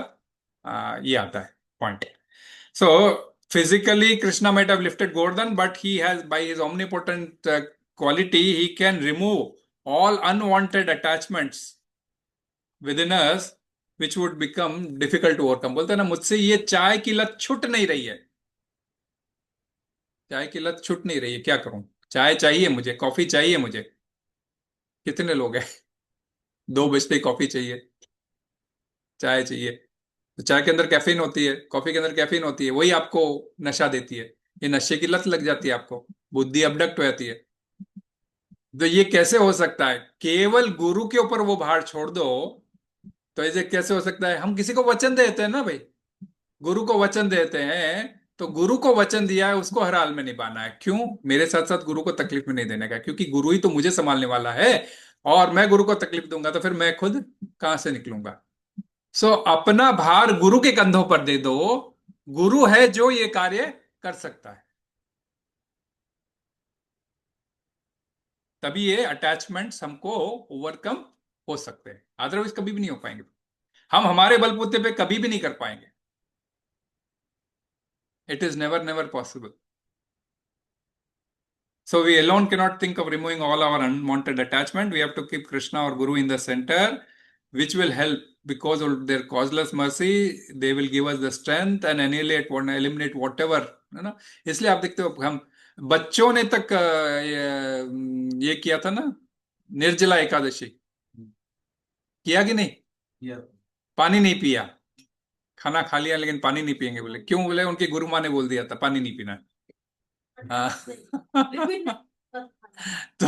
ये आता है point. So physically Krishna might have lifted Govardhan, but he has, by his omnipotent quality, he can remove all unwanted attachments within us which would become difficult to overcome. बोलते हैं ना, मुझसे ये चाय की लत छूट नहीं रही है, चाय की लत छूट नहीं रही है, क्या करूं? चाय चाहिए मुझे, कॉफी चाहिए मुझे। कितने लोग हैं 2 बजते कॉफी चाहिए, चाय चाहिए। तो चाय के अंदर कैफीन होती है, कॉफी के अंदर कैफीन होती है, वही आपको नशा देती है। ये नशे की लत लग जाती है आपको, बुद्धि अबडक्ट हो जाती है। तो ये कैसे हो सकता है? केवल गुरु के ऊपर वो भार छोड़ दो, तो ऐसे कैसे हो सकता है? हम किसी को वचन देते हैं ना भाई, गुरु को वचन देते हैं, तो गुरु को वचन दिया है, उसको हर हाल में निभाना है। क्यों? मेरे साथ साथ गुरु को तकलीफ में नहीं देने का, क्योंकि गुरु ही तो मुझे संभालने वाला है, और मैं गुरु को तकलीफ दूंगा तो फिर मैं खुद कहां से निकलूंगा? सो अपना भार गुरु के कंधों पर दे दो, गुरु है जो ये कार्य कर सकता है। तभी ये अटैचमेंट्स हमको ओवरकम हो सकते हैं, अदरवाइज कभी भी नहीं हो पाएंगे। हम हमारे बलबूते पे कभी भी नहीं कर पाएंगे। It is never possible. So we alone cannot think of removing all our unwanted attachment. We have to keep Krishna or Guru in the center, which will help, because of their causeless mercy, they will give us the strength and eliminate whatever, है ना। इसलिए आप देखते हो, हम बच्चों ने तक ये किया था ना, निर्जला एकादशी किया कि नहीं? पानी नहीं पिया, खाना खा लिया लेकिन पानी नहीं पिएंगे। बोले क्यों? बोले उनकी गुरु माँ ने बोल दिया था पानी नहीं पीना। तो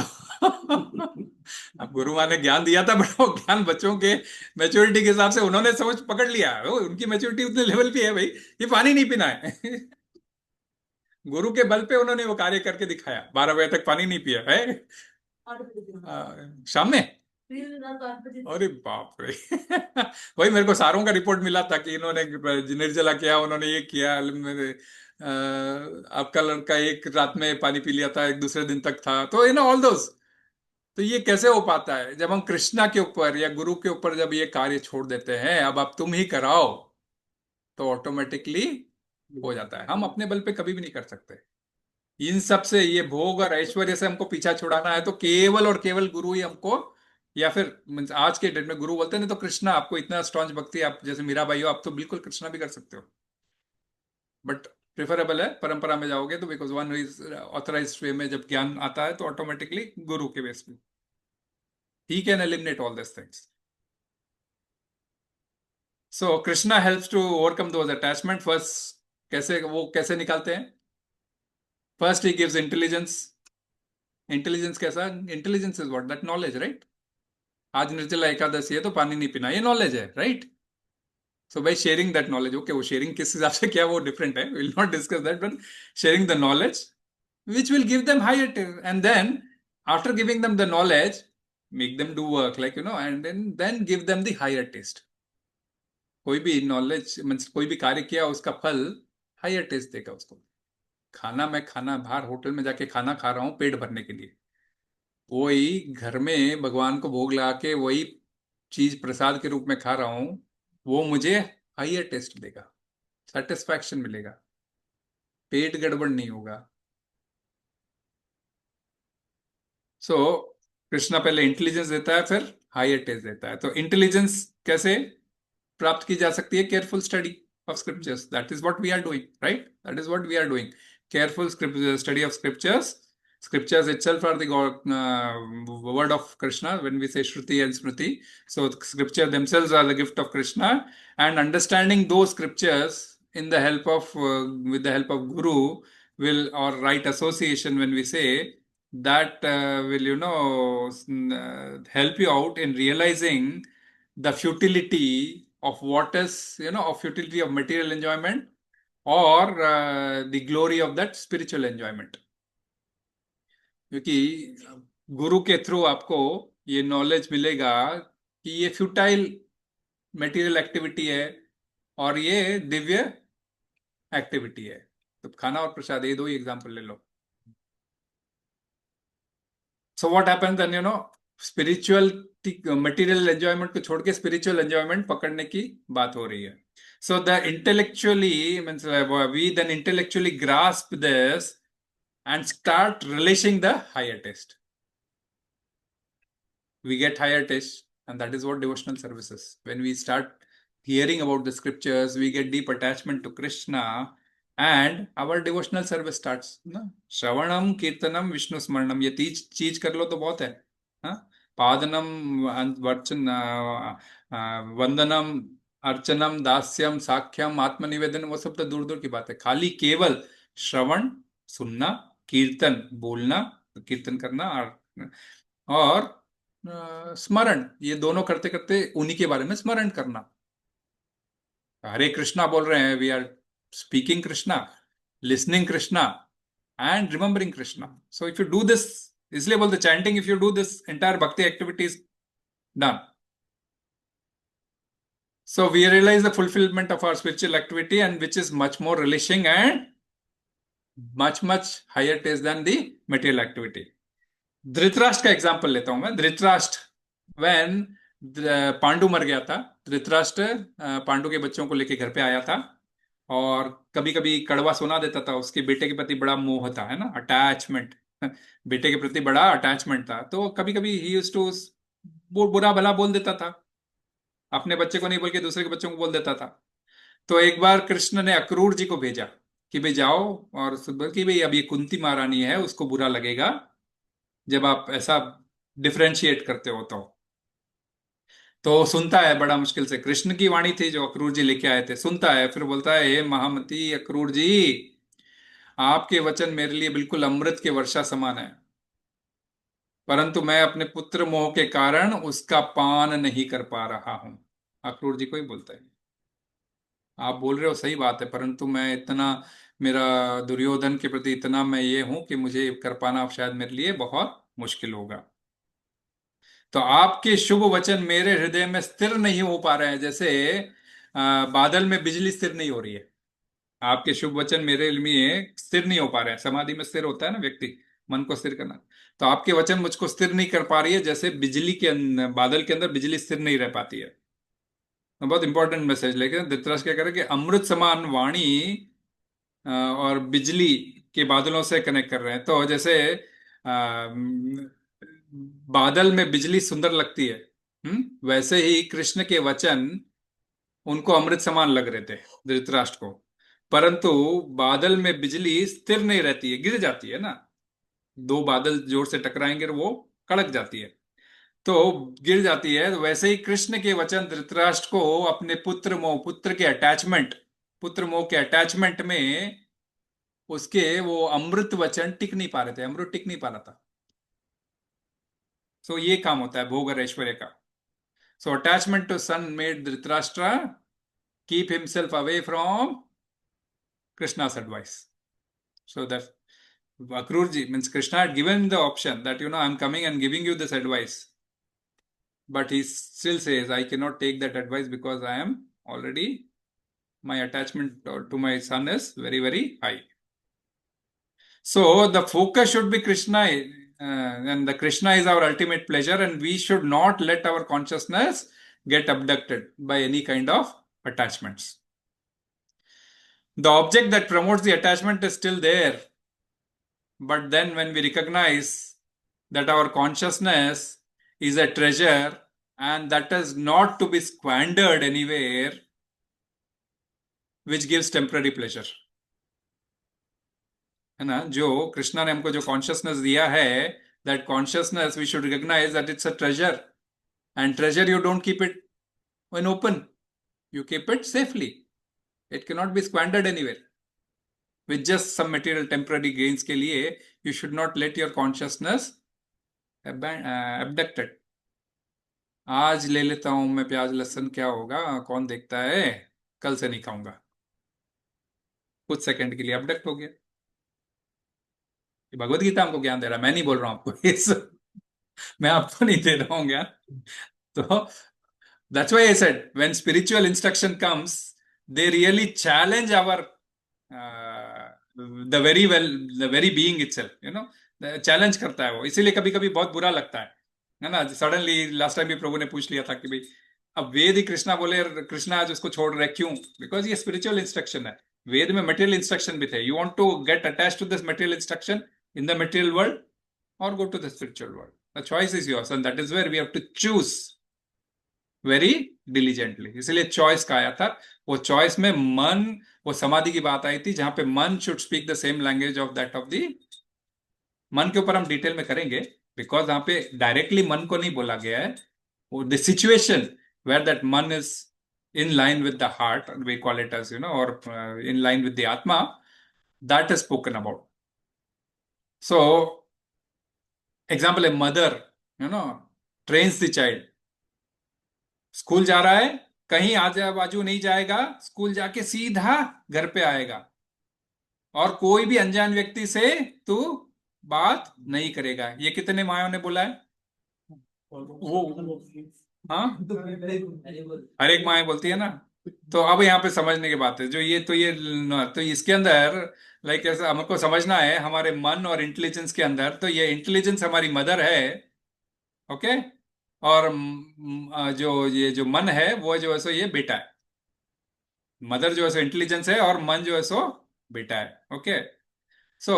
अब गुरु माँ ने ज्ञान दिया था, बट वो ज्ञान बच्चों के मैच्योरिटी के हिसाब से उन्होंने समझ पकड़ लिया। उनकी मैच्योरिटी उतने लेवल पे है भाई, ये पानी नहीं पीना है। गुरु के बल पे उन्होंने वो कार्य करके दिखाया। 12 बजे तक पानी नहीं पिया है, शाम में। अरे बाप रे। वही मेरे को सारों का रिपोर्ट मिला था कि इन्होंने निर्जला किया, उन्होंने ये किया, आपका लड़का एक रात में पानी पी लिया था, एक दूसरे दिन तक था, तो ऑल दोस। तो ये कैसे हो पाता है? जब हम कृष्णा के ऊपर या गुरु के ऊपर जब ये कार्य छोड़ देते हैं, अब तुम ही कराओ, तो ऑटोमेटिकली हो जाता है। हम अपने बल पे कभी भी नहीं कर सकते। इन सब से, ये भोग और ऐश्वर्य से हमको पीछा छुड़ाना है तो केवल और केवल गुरु ही हमको, या फिर आज के डेट में गुरु बोलते हैं, नहीं तो कृष्णा। आपको इतना स्ट्रॉन्ग भक्ति, आप जैसे मीरा भाई हो, आप तो बिल्कुल कृष्णा भी कर सकते हो, बट प्रेफरेबल है परंपरा में जाओगे तो, बिकॉज वन इज ऑथराइज्ड वे में जब ज्ञान आता है तो ऑटोमेटिकली गुरु के बेस पे ही can eliminate all this things. So Krishna helps to overcome those attachment. First कैसे निकालते हैं? First he gives intelligence. Intelligence कैसा? Intelligence is what? That knowledge, right? आज निर्जला एकादशी है तो पानी नहीं पीना, ये नॉलेज है, right? So by sharing that knowledge, okay, वो शेयरिंग किस हिसाब से क्या वो डिफरेंट है, will not discuss that, but sharing the knowledge which will give them higher and then after giving them the knowledge, make them do work, like and then give them the higher taste. कोई भी knowledge means कोई भी कार्य किया, उसका फल higher taste देगा उसको। खाना बाहर होटल में जाके खाना खा रहा हूँ पेट भरने के लिए, वही घर में भगवान को भोग लगा के वही चीज प्रसाद के रूप में खा रहा हूँ, वो मुझे हायर टेस्ट देगा, सेटिस्फैक्शन मिलेगा, पेट गड़बड़ नहीं होगा। सो कृष्णा पहले इंटेलिजेंस देता है, फिर हायर टेस्ट देता है। तो इंटेलिजेंस कैसे प्राप्त की जा सकती है? Careful study of scriptures, that is what we are doing, right? That is what we are doing, careful study of scriptures. Scriptures itself are the word of Krishna when we say Shruti and Smriti. So scripture themselves are the gift of Krishna, and understanding those scriptures in the help of with the help of Guru will, or right association when we say that, will help you out in realizing the futility of what is, of futility of material enjoyment, or the glory of that spiritual enjoyment. क्योंकि गुरु के through आपको ये knowledge मिलेगा कि ये futile material activity है और ये दिव्य एक्टिविटी है। तो खाना और प्रसाद, ये दो ही एग्जांपल ले लो। So what happens then, spiritual material enjoyment को छोड़ के स्पिरिचुअल एंजॉयमेंट पकड़ने की बात हो रही है। So the intellectually means we then intellectually grasp this and start relishing the higher taste. We get higher taste, and that is what devotional service is. When we start hearing about the scriptures, we get deep attachment to Krishna, and our devotional service starts. Shravanam, Kirtanam, Vishnu Smaranam. ये चीज कर लो तो बहुत है। पादनम, वंदनम, अर्चनम, दास्यम, साख्यम, आत्मनिवेदन, वो सब तो दूर दूर की बात है। खाली केवल श्रवण, सुनना, कीर्तन, बोलना, कीर्तन करना, और स्मरण, ये दोनों करते करते उन्हीं के बारे में स्मरण करना। हरे कृष्णा बोल रहे हैं, we are speaking Krishna, listening Krishna, and remembering Krishna. So if you do this, इसलिए बोलते chanting, if you do this entire bhakti activities done, so we realize the fulfillment of our spiritual activity, and which is much more relishing and much higher taste than the material activity. Dhritarashtra का example लेता हूं मैं। Dhritarashtra, when Pandu मर गया था, धृतराष्ट्र पांडु के बच्चों को लेके घर पे आया था, और कभी कभी कड़वा सुना देता था। उसके बेटे के प्रति बड़ा मोह था, है ना, अटैचमेंट, बेटे के प्रति बड़ा अटैचमेंट था। तो कभी कभी ही यूज्ड टू बुरा भला बोल देता था, अपने बच्चे को नहीं बोल के दूसरे के बच्चों को बोल देता था। तो एक बार कृष्ण ने अक्रूर जी को भेजा कि भाई जाओ और कि भाई अब ये कुंती महारानी है, उसको बुरा लगेगा जब आप ऐसा डिफरेंशिएट करते हो। तो सुनता है बड़ा मुश्किल से, कृष्ण की वाणी थी जो अक्रूर जी लेके आए थे, सुनता है, फिर बोलता है, हे महामती अक्रूर जी, आपके वचन मेरे लिए बिल्कुल अमृत के वर्षा समान है, परंतु मैं अपने पुत्र मोह के कारण उसका पान नहीं कर पा रहा हूं। अक्रूर जी को ही बोलता है, आप बोल रहे हो सही बात है, परंतु मैं इतना, मेरा दुर्योधन के प्रति इतना मैं ये हूं कि मुझे कर पाना शायद मेरे लिए बहुत मुश्किल होगा। तो आपके शुभ वचन मेरे हृदय में स्थिर नहीं हो पा रहे हैं, जैसे बादल में बिजली स्थिर नहीं हो रही है। आपके शुभ वचन मेरे लिए स्थिर नहीं हो पा रहे हैं। समाधि में स्थिर होता है ना व्यक्ति, मन को स्थिर करना। तो आपके वचन मुझको स्थिर नहीं कर पा रही है, जैसे बिजली के अंदर, बादल के अंदर बिजली स्थिर नहीं रह पाती है। तो बहुत इंपॉर्टेंट मैसेज। लेकिन धृतराष्ट्र क्या करे कि अमृत समान वाणी और बिजली के बादलों से कनेक्ट कर रहे हैं। तो जैसे बादल में बिजली सुंदर लगती है, वैसे ही कृष्ण के वचन उनको अमृत समान लग रहे थे धृतराष्ट्र को। परंतु बादल में बिजली स्थिर नहीं रहती है, गिर जाती है ना। दो बादल जोर से टकराएंगे और वो कड़क जाती है, तो गिर जाती है। तो वैसे ही कृष्ण के वचन धृतराष्ट्र को अपने पुत्र मोह, पुत्र के अटैचमेंट, पुत्र मोह के अटैचमेंट में उसके वो अमृत वचन टिक नहीं पा रहे थे, अमृत टिक नहीं पा रहा था। सो ये काम होता है भोग और ऐश्वर्य का। So attachment to son made Dhritarashtra keep himself away from Krishna's advice. So that Akrurji means Krishna had given the option that, I'm coming and giving you this advice. But he still says, I cannot take that advice because I am already, my attachment to my son is very, very high. So the focus should be Krishna, and the Krishna is our ultimate pleasure, and we should not let our consciousness get abducted by any kind of attachments. The object that promotes the attachment is still there. But then when we recognize that our consciousness is a treasure and that is not to be squandered anywhere, which gives temporary pleasure. है ना, जो कृष्णा ने हमको जो consciousness दिया है, that consciousness we should recognize that it's a treasure, and treasure you don't keep it when open, you keep it safely. It cannot be squandered anywhere with just some material temporary gains के लिए. You should not let your consciousness abducted. आज ले लेता हूं मैं प्याज लहसुन, क्या होगा, कौन देखता है, कल से नहीं खाऊंगा, कुछ सेकंड के लिए अबडक्ट हो गया। भगवत गीता हमको ज्ञान दे रहा है, मैं नहीं बोल रहा हूं आपको इस मैं आपको नहीं दे रहा हूं ज्ञान। तो that's why I said when spiritual instruction comes, they really challenge our the very being itself, challenge करता है वो। इसीलिए कभी कभी बहुत बुरा लगता है ना। सडनली लास्ट टाइम भी प्रभु ने पूछ लिया था कि भाई अब वेद ही कृष्णा बोले, कृष्णा आज उसको छोड़ रहे क्यों? बिकॉज ये स्पिरिचुअल इंस्ट्रक्शन है। वेद में मटेरियल इंस्ट्रक्शन भी थे। You want to get attached to this material instruction in the material world और go to the spiritual world. The choice is yours and that is where we have to choose very diligently. इसलिए choice का आया था। वो choice में मन, वो समाधि की बात आई थी जहां पे मन should speak the same language of that of the मन। के ऊपर हम डिटेल में करेंगे, बिकॉज यहाँ पे डायरेक्टली मन को नहीं बोला गया है। द सिचुएशन वेयर दैट मन is in line with the heart, we call it as, or in line with the Atma, that is spoken about. So, example, a mother, trains the child. School जा रहा है, कहीं आजू बाजू नहीं जाएगा, school जाके सीधा घर पे आएगा और कोई भी अनजान व्यक्ति से तू बात नहीं करेगा। ये कितने मायों ने बोला है? वो हाँ, हर एक माया बोलती है ना। तो अब यहाँ पे समझने की बात है जो ये तो इसके अंदर लाइक ऐसा हमको समझना है हमारे मन और इंटेलिजेंस के अंदर। तो ये इंटेलिजेंस हमारी मदर है, ओके, और जो मन है वो जो है सो ये बेटा है। मदर जो है सो इंटेलिजेंस है और मन जो है सो बेटा है, ओके। सो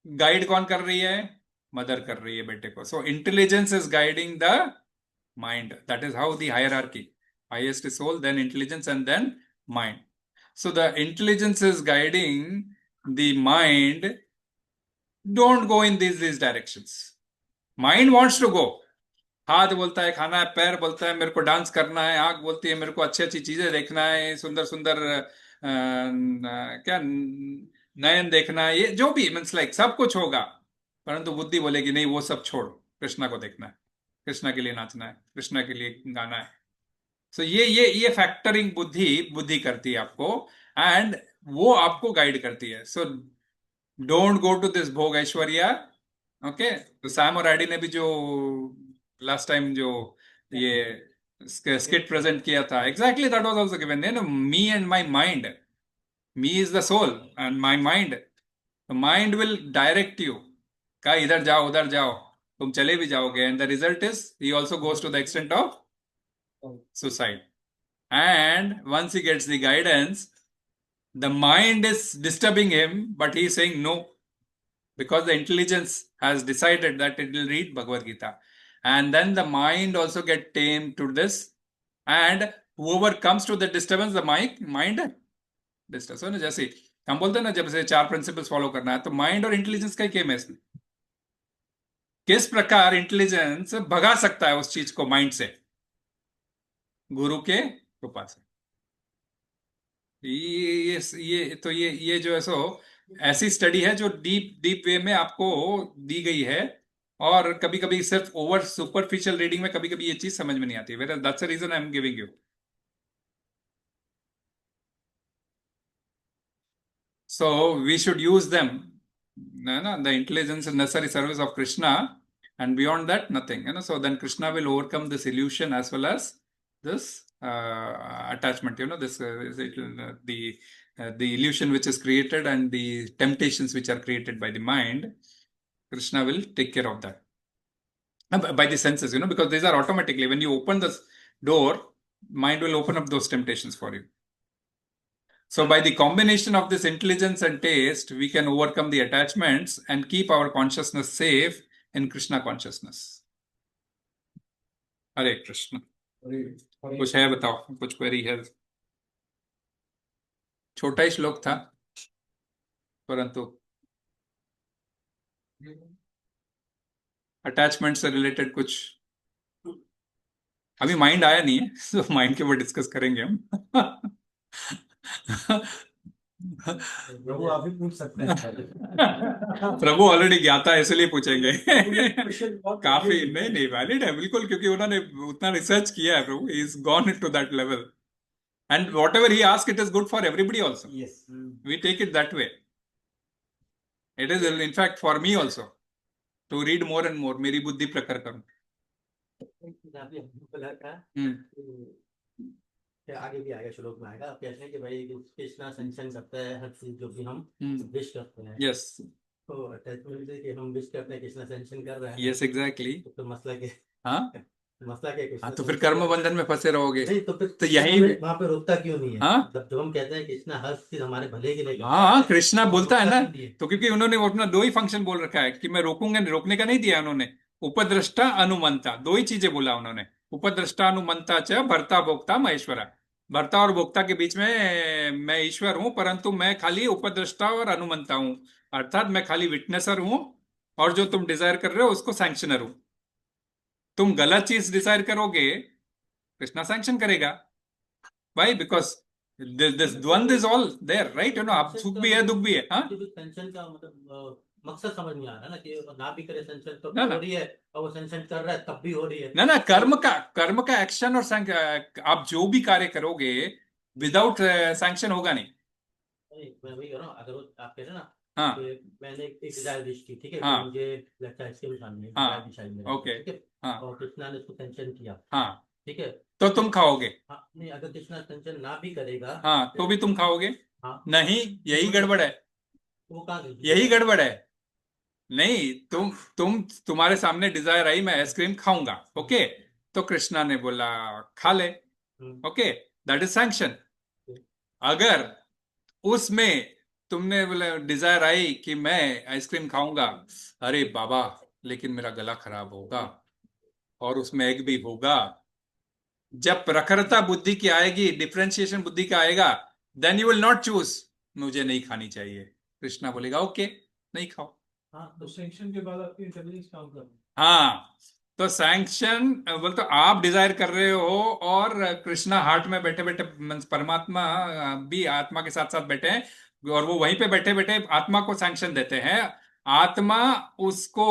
गाइड कौन कर रही है? मदर कर रही है बेटे को। So intelligence is guiding the mind. That is how the hierarchy. Highest is soul, then intelligence, and then mind. So the intelligence is guiding the mind. Don't go in these directions. Mind wants to go. हाथ बोलता है खाना है, पैर बोलता है मेरे को डांस करना है, आंख बोलती है मेरे को अच्छी अच्छी चीजें देखना है, सुंदर सुंदर क्या नयन देखना है, ये जो भी मीन्स लाइक सब कुछ होगा। परंतु बुद्धि बोलेगी नहीं, वो सब छोड़, कृष्णा को देखना है, कृष्णा के लिए नाचना है, कृष्णा के लिए गाना है। सो ये फैक्टरिंग बुद्धि करती है आपको, एंड वो आपको गाइड करती है। So don't go to this भोग ऐश्वर्या, ओके। तो सैम और एडी ने भी जो लास्ट टाइम जो ये स्किट प्रेजेंट किया था, exactly that was also given, me and my mind, me is the soul and my mind, the mind will direct you, का इधर जाओ उधर जाओ, तुम चले भी जाओगे, and the result is he also goes to the extent of suicide. And once he gets the guidance, the mind is disturbing him, but he is saying no, because the intelligence has decided that it will read Bhagavad Gita. And then the mind also get tamed to this, and whoever comes to the disturbance, the mind disturbs. So ना, जैसे हम बोलते हैं ना, जब से 4 principles follow करना है, तो माइंड और इंटेलिजेंस का गेम है इसमें. किस प्रकार इंटेलिजेंस भगा सकता है उस चीज को माइंड से, गुरु के कृपा से. ये जो है सो ऐसी स्टडी है जो डीप वे में आपको दी गई है, और कभी कभी सिर्फ ओवर सुपरफिशियल रीडिंग में कभी कभी ये चीज समझ में नहीं आती है. That's the reason I am giving you. So we should them, the intelligence necessary service of Krishna, and beyond that nothing, so then Krishna will overcome this illusion as well as this attachment, this the illusion which is created and the temptations which are created by the mind. Krishna will take care of that by the senses, because these are automatically, when you open the door, mind will open up those temptations for you. So by the combination of this intelligence and taste, we can overcome the attachments and keep our consciousness safe in Krishna consciousness. Hare Krishna. कुछ है बताओ, कुछ query है? छोटा ही श्लोक था, परंतु attachment से रिलेटेड कुछ अभी माइंड आया नहीं है, तो माइंड के ऊपर डिस्कस करेंगे हम. प्रभु आप भी पूछ सकते हैं. प्रभु ऑलरेडी ज्ञाता है, इसलिए पूछेंगे. काफी नहीं वैलिड है बिल्कुल, क्योंकि उन्होंने उतना रिसर्च किया है. Prabhu is gone to that level, and whatever he ask it is good for everybody also. Yes. We take it that way. It is in fact for me also to read more and more, मेरी बुद्धि प्रखर करूं. आगे भी आएगा, श्लोक में आएगा. आप कहते हैं कि भाई कृष्णा संचन करता है हर चीज जो भी हम विश करते हैं. यस, तो अटैचमेंट से कि हम विश करते हैं कृष्णा संचन कर रहा है. Yes exactly. तो मसला के हाँ, मसला क्या है? कृष्णा तो फिर कर्म बंधन में फंसे रहोगे. नहीं, तो फिर तो यही वहां पे रुकता क्यों नहीं है? हाँ? जब हम कहते हैं कृष्णा हर चीज हमारे भले के लिए करता हाँ, है, कृष्णा बोलता है ना, रुकता क्यों नहीं है? तो क्योंकि उन्होंने अपना 2 ही फंक्शन बोल रखा है कि मैं रोकूंगा नहीं, रोकने का नहीं दिया उन्होंने. उपद्रष्टा अनुमंता, 2 ही चीजें बोला उन्होंने. उपद्रष्टा अनुमंता च भर्ता भोक्ता महेश्वरा. भर्ता और भोक्ता के बीच में मैं ईश्वर हूं, परंतु मैं खाली उपद्रष्टा और अनुमंता हूं, अर्थात मैं खाली विटनेसर हूं, और जो तुम डिजायर कर रहे हो उसको सैंक्शनर हूं. तुम गलत चीज डिजायर करोगे, कृष्णा सैंक्शन करेगा. वाई? बिकॉज दिस द्वंद्व इज ऑल देयर, राइट? आप सुख भी है दुख भी है. हाँ, संचन का मतलब मकसद समझ नहीं आ रहा ना, कि ना भी करे संचन तो ना, ना. हो रही है, और वो संचन कर रहा है तब भी हो रही है. ना कर्म का एक्शन और आप जो भी कार्य करोगे विदाउट सैंक्शन होगा नहीं. नहीं, मैं वही कह रहा हूँ. अगर आप कह रहे हैं ना, हाँ, कि मैंने एक डिजायर विश की, ठीक है, हाँ. कि मुझे लगता है इसके सामने हाँ. डिजायर डिसाइड मेरा, ओके. ठीक है, हाँ, और कृष्णा ने उसको संचन किया, हाँ, ठीक है, तो तुम खाओगे. हाँ. नहीं, अगर कृष्णा संचन ना भी करेगा, हाँ, तो भी तुम खाओगे. हाँ, नहीं, यही गड़बड़ है. तो वो कहाँ गई? यही गड़बड़ है. नहीं, तुम्हारे सामने डिजायर आई, मैं आइसक्रीम खाऊंगा. ओके, तो कृष्णा ने बोला खा ले. Okay, that is sanction. अगर उसमें तुमने बोला डिजायर आई कि मैं आइसक्रीम खाऊंगा, अरे बाबा लेकिन मेरा गला खराब होगा और उसमें एग भी होगा. जब प्रखरता बुद्धि की आएगी, डिफरेंशिएशन बुद्धि का आएगा, then you will not choose, मुझे नहीं खानी चाहिए. कृष्णा बोलेगा ओके, नहीं खाओ. हाँ, तो सैंक्शन के बाद आपकी इंटेलिजेंस काम कर रही हाँ, तो सैंक्शन बोल, तो आप डिजायर कर रहे हो और कृष्णा हार्ट में बैठे बैठे, परमात्मा भी आत्मा के साथ साथ बैठे हैं, और वो वहीं पे बैठे बैठे आत्मा को सैंक्शन देते हैं. आत्मा उसको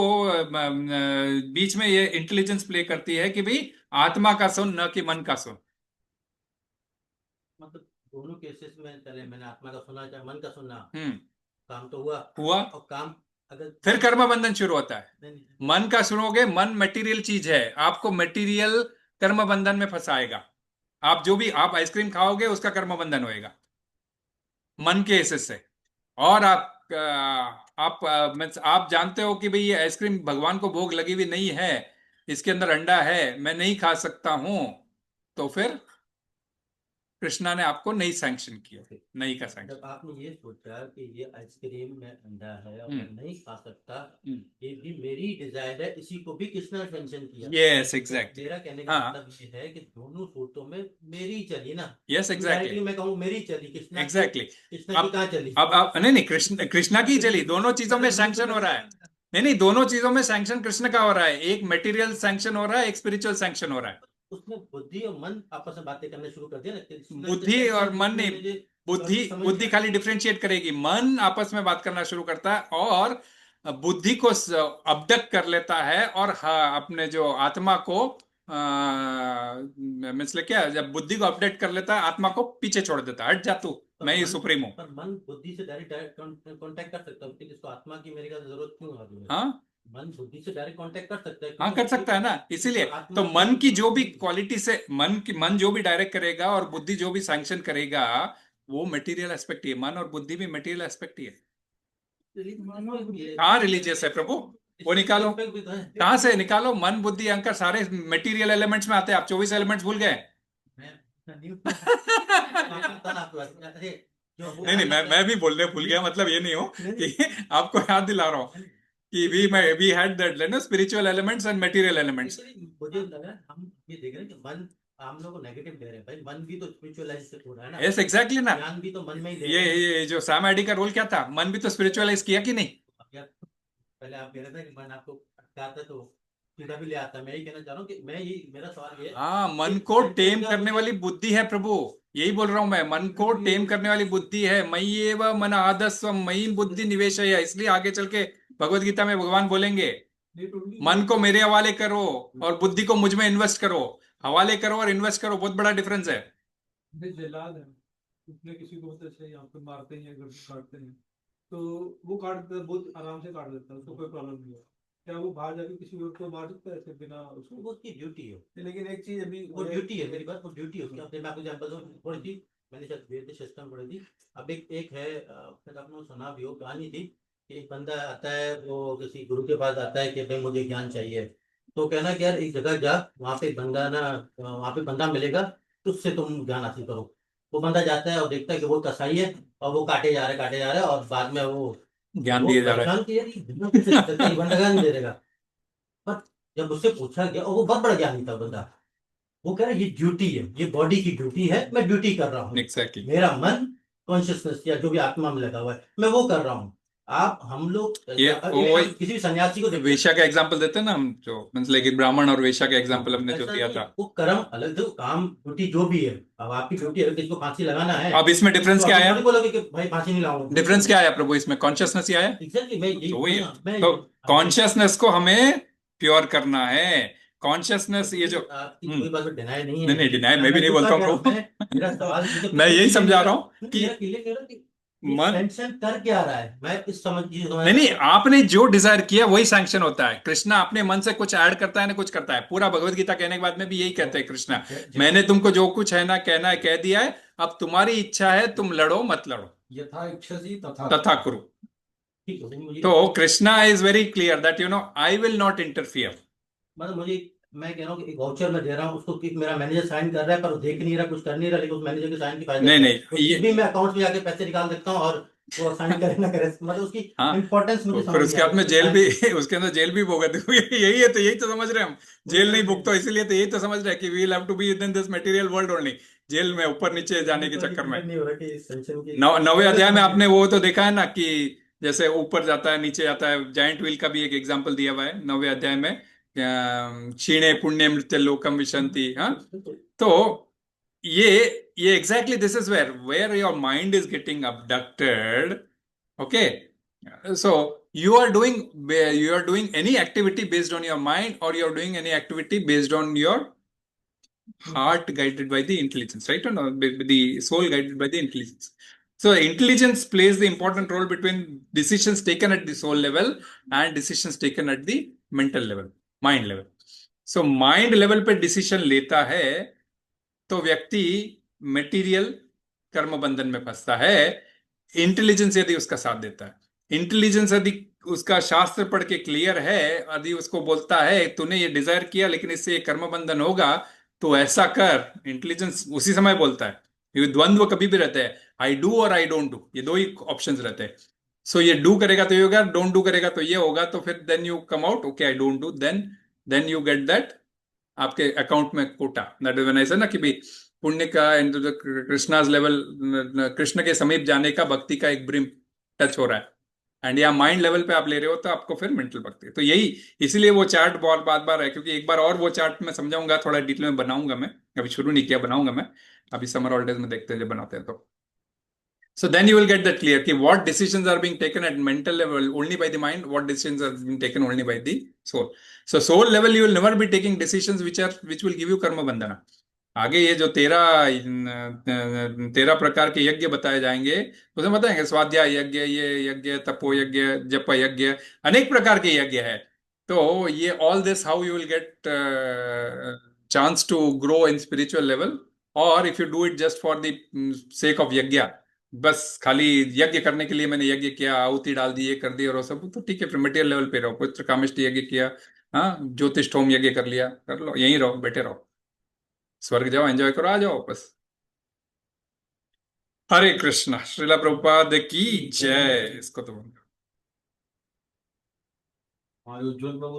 बीच में ये इंटेलिजेंस प्ले करती है कि भाई आत्मा का सुन, न कि मन का सुन. मतलब दोनों केसेस में चले, मैंने आत्मा का सुना चाहे मन का सुना, हम्म, काम तो हुआ, हुआ. और काम अगर फिर कर्म बंधन शुरू होता है. नहीं, मन का सुनोगे, मन मटेरियल चीज है, आपको मटेरियल कर्म बंधन में फंसाएगा. आप जो भी आप आइसक्रीम खाओगे उसका कर्म बंधन होएगा. मन के हिस्से से। और आप जानते हो कि भाई ये आइसक्रीम भगवान को भोग लगी हुई नहीं है, इसके अंदर अंडा है, मैं नहीं खा सकता हूं, तो फिर कृष्णा ने आपको नहीं सैंक्शन किया, नहीं का जब सैंक्शन। आपने ये सोचा कि ये आइसक्रीम में अंडा है और हम्म। मैं नहीं खा सकता, हम्म। ये भी मेरी डिजायर है, इसी को भी कृष्णा ने मेंशन किया। Yes exactly. मेरा कहने का हाँ। मतलब ये है कि दोनों सूरतों में मेरी चली ना। Yes directly exactly. मैं कहूँ मेरी चली, कृष्णा की एग्जैक्टली। कृष्णा की अब कहाँ चली? अब नहीं नहीं, कृष्णा की चली, दोनों चीजों में सैंक्शन हो रहा है। नहीं नहीं, दोनों चीजों में सैंक्शन कृष्ण का हो रहा है, एक मटेरियल सैंक्शन हो रहा है, एक स्पिरिचुअल सैंक्शन हो रहा है। उसने बुद्धि और मन आपस में बातें करना शुरू कर दिया ना, कृष्णा बुद्धि और मन जिसमें नहीं, मुझे बुद्धि समझ बुद्धि गया। खाली डिफरेंशिएट करेगी, मन आपस में बात करना शुरू करता है और बुद्धि को अबडक्ट कर लेता है, और हाँ, अपने जो आत्मा को मतलब क्या, जब बुद्धि को अपडेट कर लेता है, आत्मा को पीछे छोड़ देता है, हट जा तू, मैं ही सुप्रीम हूँ। पर मन बुद्धि से डायरेक्ट कांटेक्ट कर सकता है, लेकिन इसको आत्मा की मेरे का जरूरत क्यों आ रही है? हाँ मन बुद्धि से डायरेक्ट कांटेक्ट कर सकता है, हाँ, क्यों? कर सकता है ना, इसीलिए आत्मा तो मन की जो भी की- क्वालिटी से, मन जो भी डायरेक्ट करेगा और बुद्धि जो भी सैंक्शन करेगा, वो मटेरियल एस्पेक्ट ही है। मन और बुद्धि भी मटेरियल एस्पेक्ट ही है। कहाँ रिलीजियस है प्रभु, वो निकालो, भी तो है। कहाँ से निकालो, मन बुद्धि अहंकार सारे मटेरियल एलिमेंट्स में आते हैं। आप 24 एलिमेंट्स भूल गए? अरे, नहीं नहीं, मैं भी बोलने भूल गया, मतलब ये नहीं हो कि आपको याद दिला रहा हूँ कि वी हैड दैट ना, spiritual elements and material elements. मुझे लगा हम ये देख रहे हैं कि मन हम लोग को नेगेटिव दे रहे हैं भाई, मन भी तो स्पिरिचुअलाइज से हो रहा है ना। यस एग्जैक्टली ना। ज्ञान भी तो मन में ही दे ये रहे हैं। ये जो सैम आईडी का रोल क्या था, मन भी तो स्पिरिचुअलाइज किया कि नहीं? यार, पहले आप कह रहे थे कि मन आपको अटकाता तो सीधा भी ले आता। मैं ही कहना चाह रहा हूँ कि मैं ये मेरा सवाल ये है हाँ, मन कि को सेंटर टेम क्या करने मुझे- वाली बुद्धि है प्रभु, यही बोल रहा हूं मैं, मन को टेम करने वाली बुद्धि है। मयि एव मन आदस्व मयि बुद्धि निवेश है, इसलिए आगे चल के भगवत गीता में भगवान बोलेंगे, मन को मेरे हवाले करो और बुद्धि को मुझ में इन्वेस्ट करो। हवाले करो और इन्वेस्ट करो, बहुत बड़ा डिफरेंस है। जलाद है, उसने किसी को बहुत ऐसे यहाँ पे मारते हैं, घर पे काटते हैं, तो वो काट देता है, बहुत आराम से काट देता है, उसको कोई प्रॉब्लम नहीं है। क्या वो बाहर जाके किसी और को मार सकता है ऐसे बिना उसको? वो उसकी ड्यूटी है, लेकिन एक चीज अभी वो ड्यूटी है, मेरी बात वो ड्यूटी है उसकी। अब मैं आपको एग्जांपल दूं, थोड़ी सी मैंने शायद वेद सिस्टम पढ़ी थी। अब एक है, शायद आपने सुना भी हो, कहानी थी कि एक बंदा आता है, वो किसी गुरु के पास आता है कि भाई मुझे ज्ञान चाहिए। तो कहना कि यार एक जगह जा, वहाँ पे बंदा ना, वहाँ पे बंदा मिलेगा, तो उससे तुम ज्ञान हासिल करो। वो बंदा जाता है और देखता है कि वो कसाई है, और वो काटे जा रहे हैं, और बाद में ज्ञान वो दिया जा रहा परेशान किया कि बिना कुछ करके ये बंदा ज्ञान दे देगा। पर जब उससे पूछा गया, और वो बहुत बड़ा ज्ञानी था बंदा, वो कह रहा है ये ड्यूटी है, ये बॉडी की ड्यूटी है, मैं ड्यूटी कर रहा हूँ। है। एग्जैक्टली। मेरा मन कॉन्शियसनेस या जो भी आत्मा में लगा हुआ है, मैं वो कर रहा हूँ। आप हम लोग ये आप किसी भी सन्यासी को देखते हैं, वेश्या का एग्जांपल देते हैं ना हम, जो मतलब कि ब्राह्मण और वेश्या का एग्जांपल हमने जो ऐसा दिया नहीं, था। वो कर्म अलग, जो काम ड्यूटी जो भी है। अब आपकी ड्यूटी है किसी को फांसी लगाना है, अब इसमें डिफरेंस तो क्या आप आया? थोड़ी बोलोगे कि भाई फांसी नहीं लगाऊंगा। डिफरेंस क्या आया प्रभु इसमें? कॉन्शियसनेस ही आया। एग्जैक्टली, मैं यही तो वही है, बोलूंगा, मैं तो कॉन्शियसनेस को हमें प्योर करना है। कॉन्शियसनेस ये जो आपकी कोई बात डिनाई नहीं है। नहीं नहीं, डिनाई मैं भी नहीं बोलता हूँ प्रभु। मेरा सवाल मैं यही समझा रहा हूँ कि मेरा क्लियर करो कि मन, सैंक्शन कर क्या रहा है, मैं इस समझ नहीं नहीं, आपने जो डिजायर किया वही सैंक्शन होता है। कृष्णा अपने मन से कुछ ऐड करता है ना, कुछ करता है। पूरा भगवत गीता कहने के बाद में भी यही कहते हैं कृष्णा, मैंने तुमको जो कुछ है ना कहना है कह दिया है, अब तुम्हारी इच्छा है, तुम लड़ो मत लड़ो, यथा इच्छसि तथा तथा करो। ठीक है, मुझे तो Krishna is very clear that I will not interfere. मतलब मुझे, मैं कह रहा हूँ कि एक वाउचर में दे रहा हूँ उसको कि मेरा मैनेजर साइन कर रहा है, पर वो देख नहीं रहा, कुछ कर नहीं रहा, लेकिन उस मैनेजर के साइन की फायदा नहीं है। नहीं, तो ये भी मैं अकाउंट में जाके पैसे निकाल सकता हूँ, और वो साइन करे ना करे, मतलब उसकी हाँ, इंपॉर्टेंस मुझे फिर समझ उसके नहीं आ बाद में रही। जेल भी उसके अंदर जेल भी भुगत यही है, तो यही तो समझ रहे हैं हम, जेल नहीं भुगतो, इसीलिए तो यही तो समझ रहे हैं कि we will have to be in this material world only, jail में ऊपर नीचे जाने के चक्कर में। नहीं हो रहा कि इस टेंशन की 9वें अध्याय में आपने वो तो देखा है ना कि जैसे ऊपर जाता है नीचे जाता है, जाइंट व्हील का भी एक एग्जांपल दिया हुआ है 9वें अध्याय में, क्षीणे पुण्य मृत्य लोकम विशंति। हाँ, तो ये exactly this is where your mind is getting abducted. Okay, so you are doing any activity based on your mind, or you are doing any activity based on your heart guided by the intelligence, right? Or no, the soul guided by the intelligence. So intelligence plays the important role between decisions taken at the soul level and decisions taken at the mental level, mind level. So mind level पे decision लेता है तो व्यक्ति material कर्म बंधन में फंसता है, intelligence यदि उसका साथ देता है, इंटेलिजेंस यदि उसका शास्त्र पढ़ के क्लियर है, यदि उसको बोलता है तूने ये डिजायर किया लेकिन इससे ये कर्म बंधन होगा, तो ऐसा कर, इंटेलिजेंस उसी समय बोलता है। ये द्वंद्व कभी भी रहते हैं, आई डू और आई डोंट डू, ये दो ही ऑप्शंस रहते हैं। सो ये डू करेगा तो ये होगा, डोंट डू करेगा तो ये होगा, तो फिर then you come out okay I don't do, then you get that आपके अकाउंट में quota. That is when I say ना कि भाई पुण्य का कृष्णाज लेवल, कृष्ण के समीप जाने का भक्ति का एक ब्रिम टच हो रहा है, एंड या माइंड लेवल पे आप ले रहे हो तो आपको फिर मेंटल भक्ति। तो यही, इसीलिए वो चार्ट बहुत बार बार है, क्योंकि एक बार और वो चार्ट मैं समझाऊंगा, थोड़ा डिटेल में बनाऊंगा मैं, अभी शुरू नहीं किया, बनाऊंगा मैं, अभी समर हॉलिडेज में देखते हैं जब बनाते हैं तो। So then you will get that clear कि what decisions are being taken at mental level only by the mind, what decisions are being taken only by the soul. So soul level you will never be taking decisions which will give you karma bandhana. आगे ये जो 13 प्रकार के यज्ञ बताए जाएंगे, उसमें बताएंगे स्वाध्याय यज्ञ, ये यज्ञ, तपो यज्ञ, जप यज्ञ, अनेक प्रकार के यज्ञ है। तो ये all this how you will get chance to grow in spiritual level, और if you do it just for the sake of yagya, बस खाली यज्ञ करने के लिए मैंने यज्ञ किया, आहुति डाल दी, ये कर दी और वो सब, तो ठीक है, फिर मटेरियल लेवल पे रहो, पुत्र कामिष्ट यज्ञ किया, हाँ, ज्योतिष होम यज्ञ कर लिया, कर लो, यहीं रहो, बैठे रहो, स्वर्ग जाओ, एंजॉय करो, आ जाओ बस। हरे कृष्णा, श्रीला प्रभुपाद की जय। इसको तो हमारे उज्जवल बाबू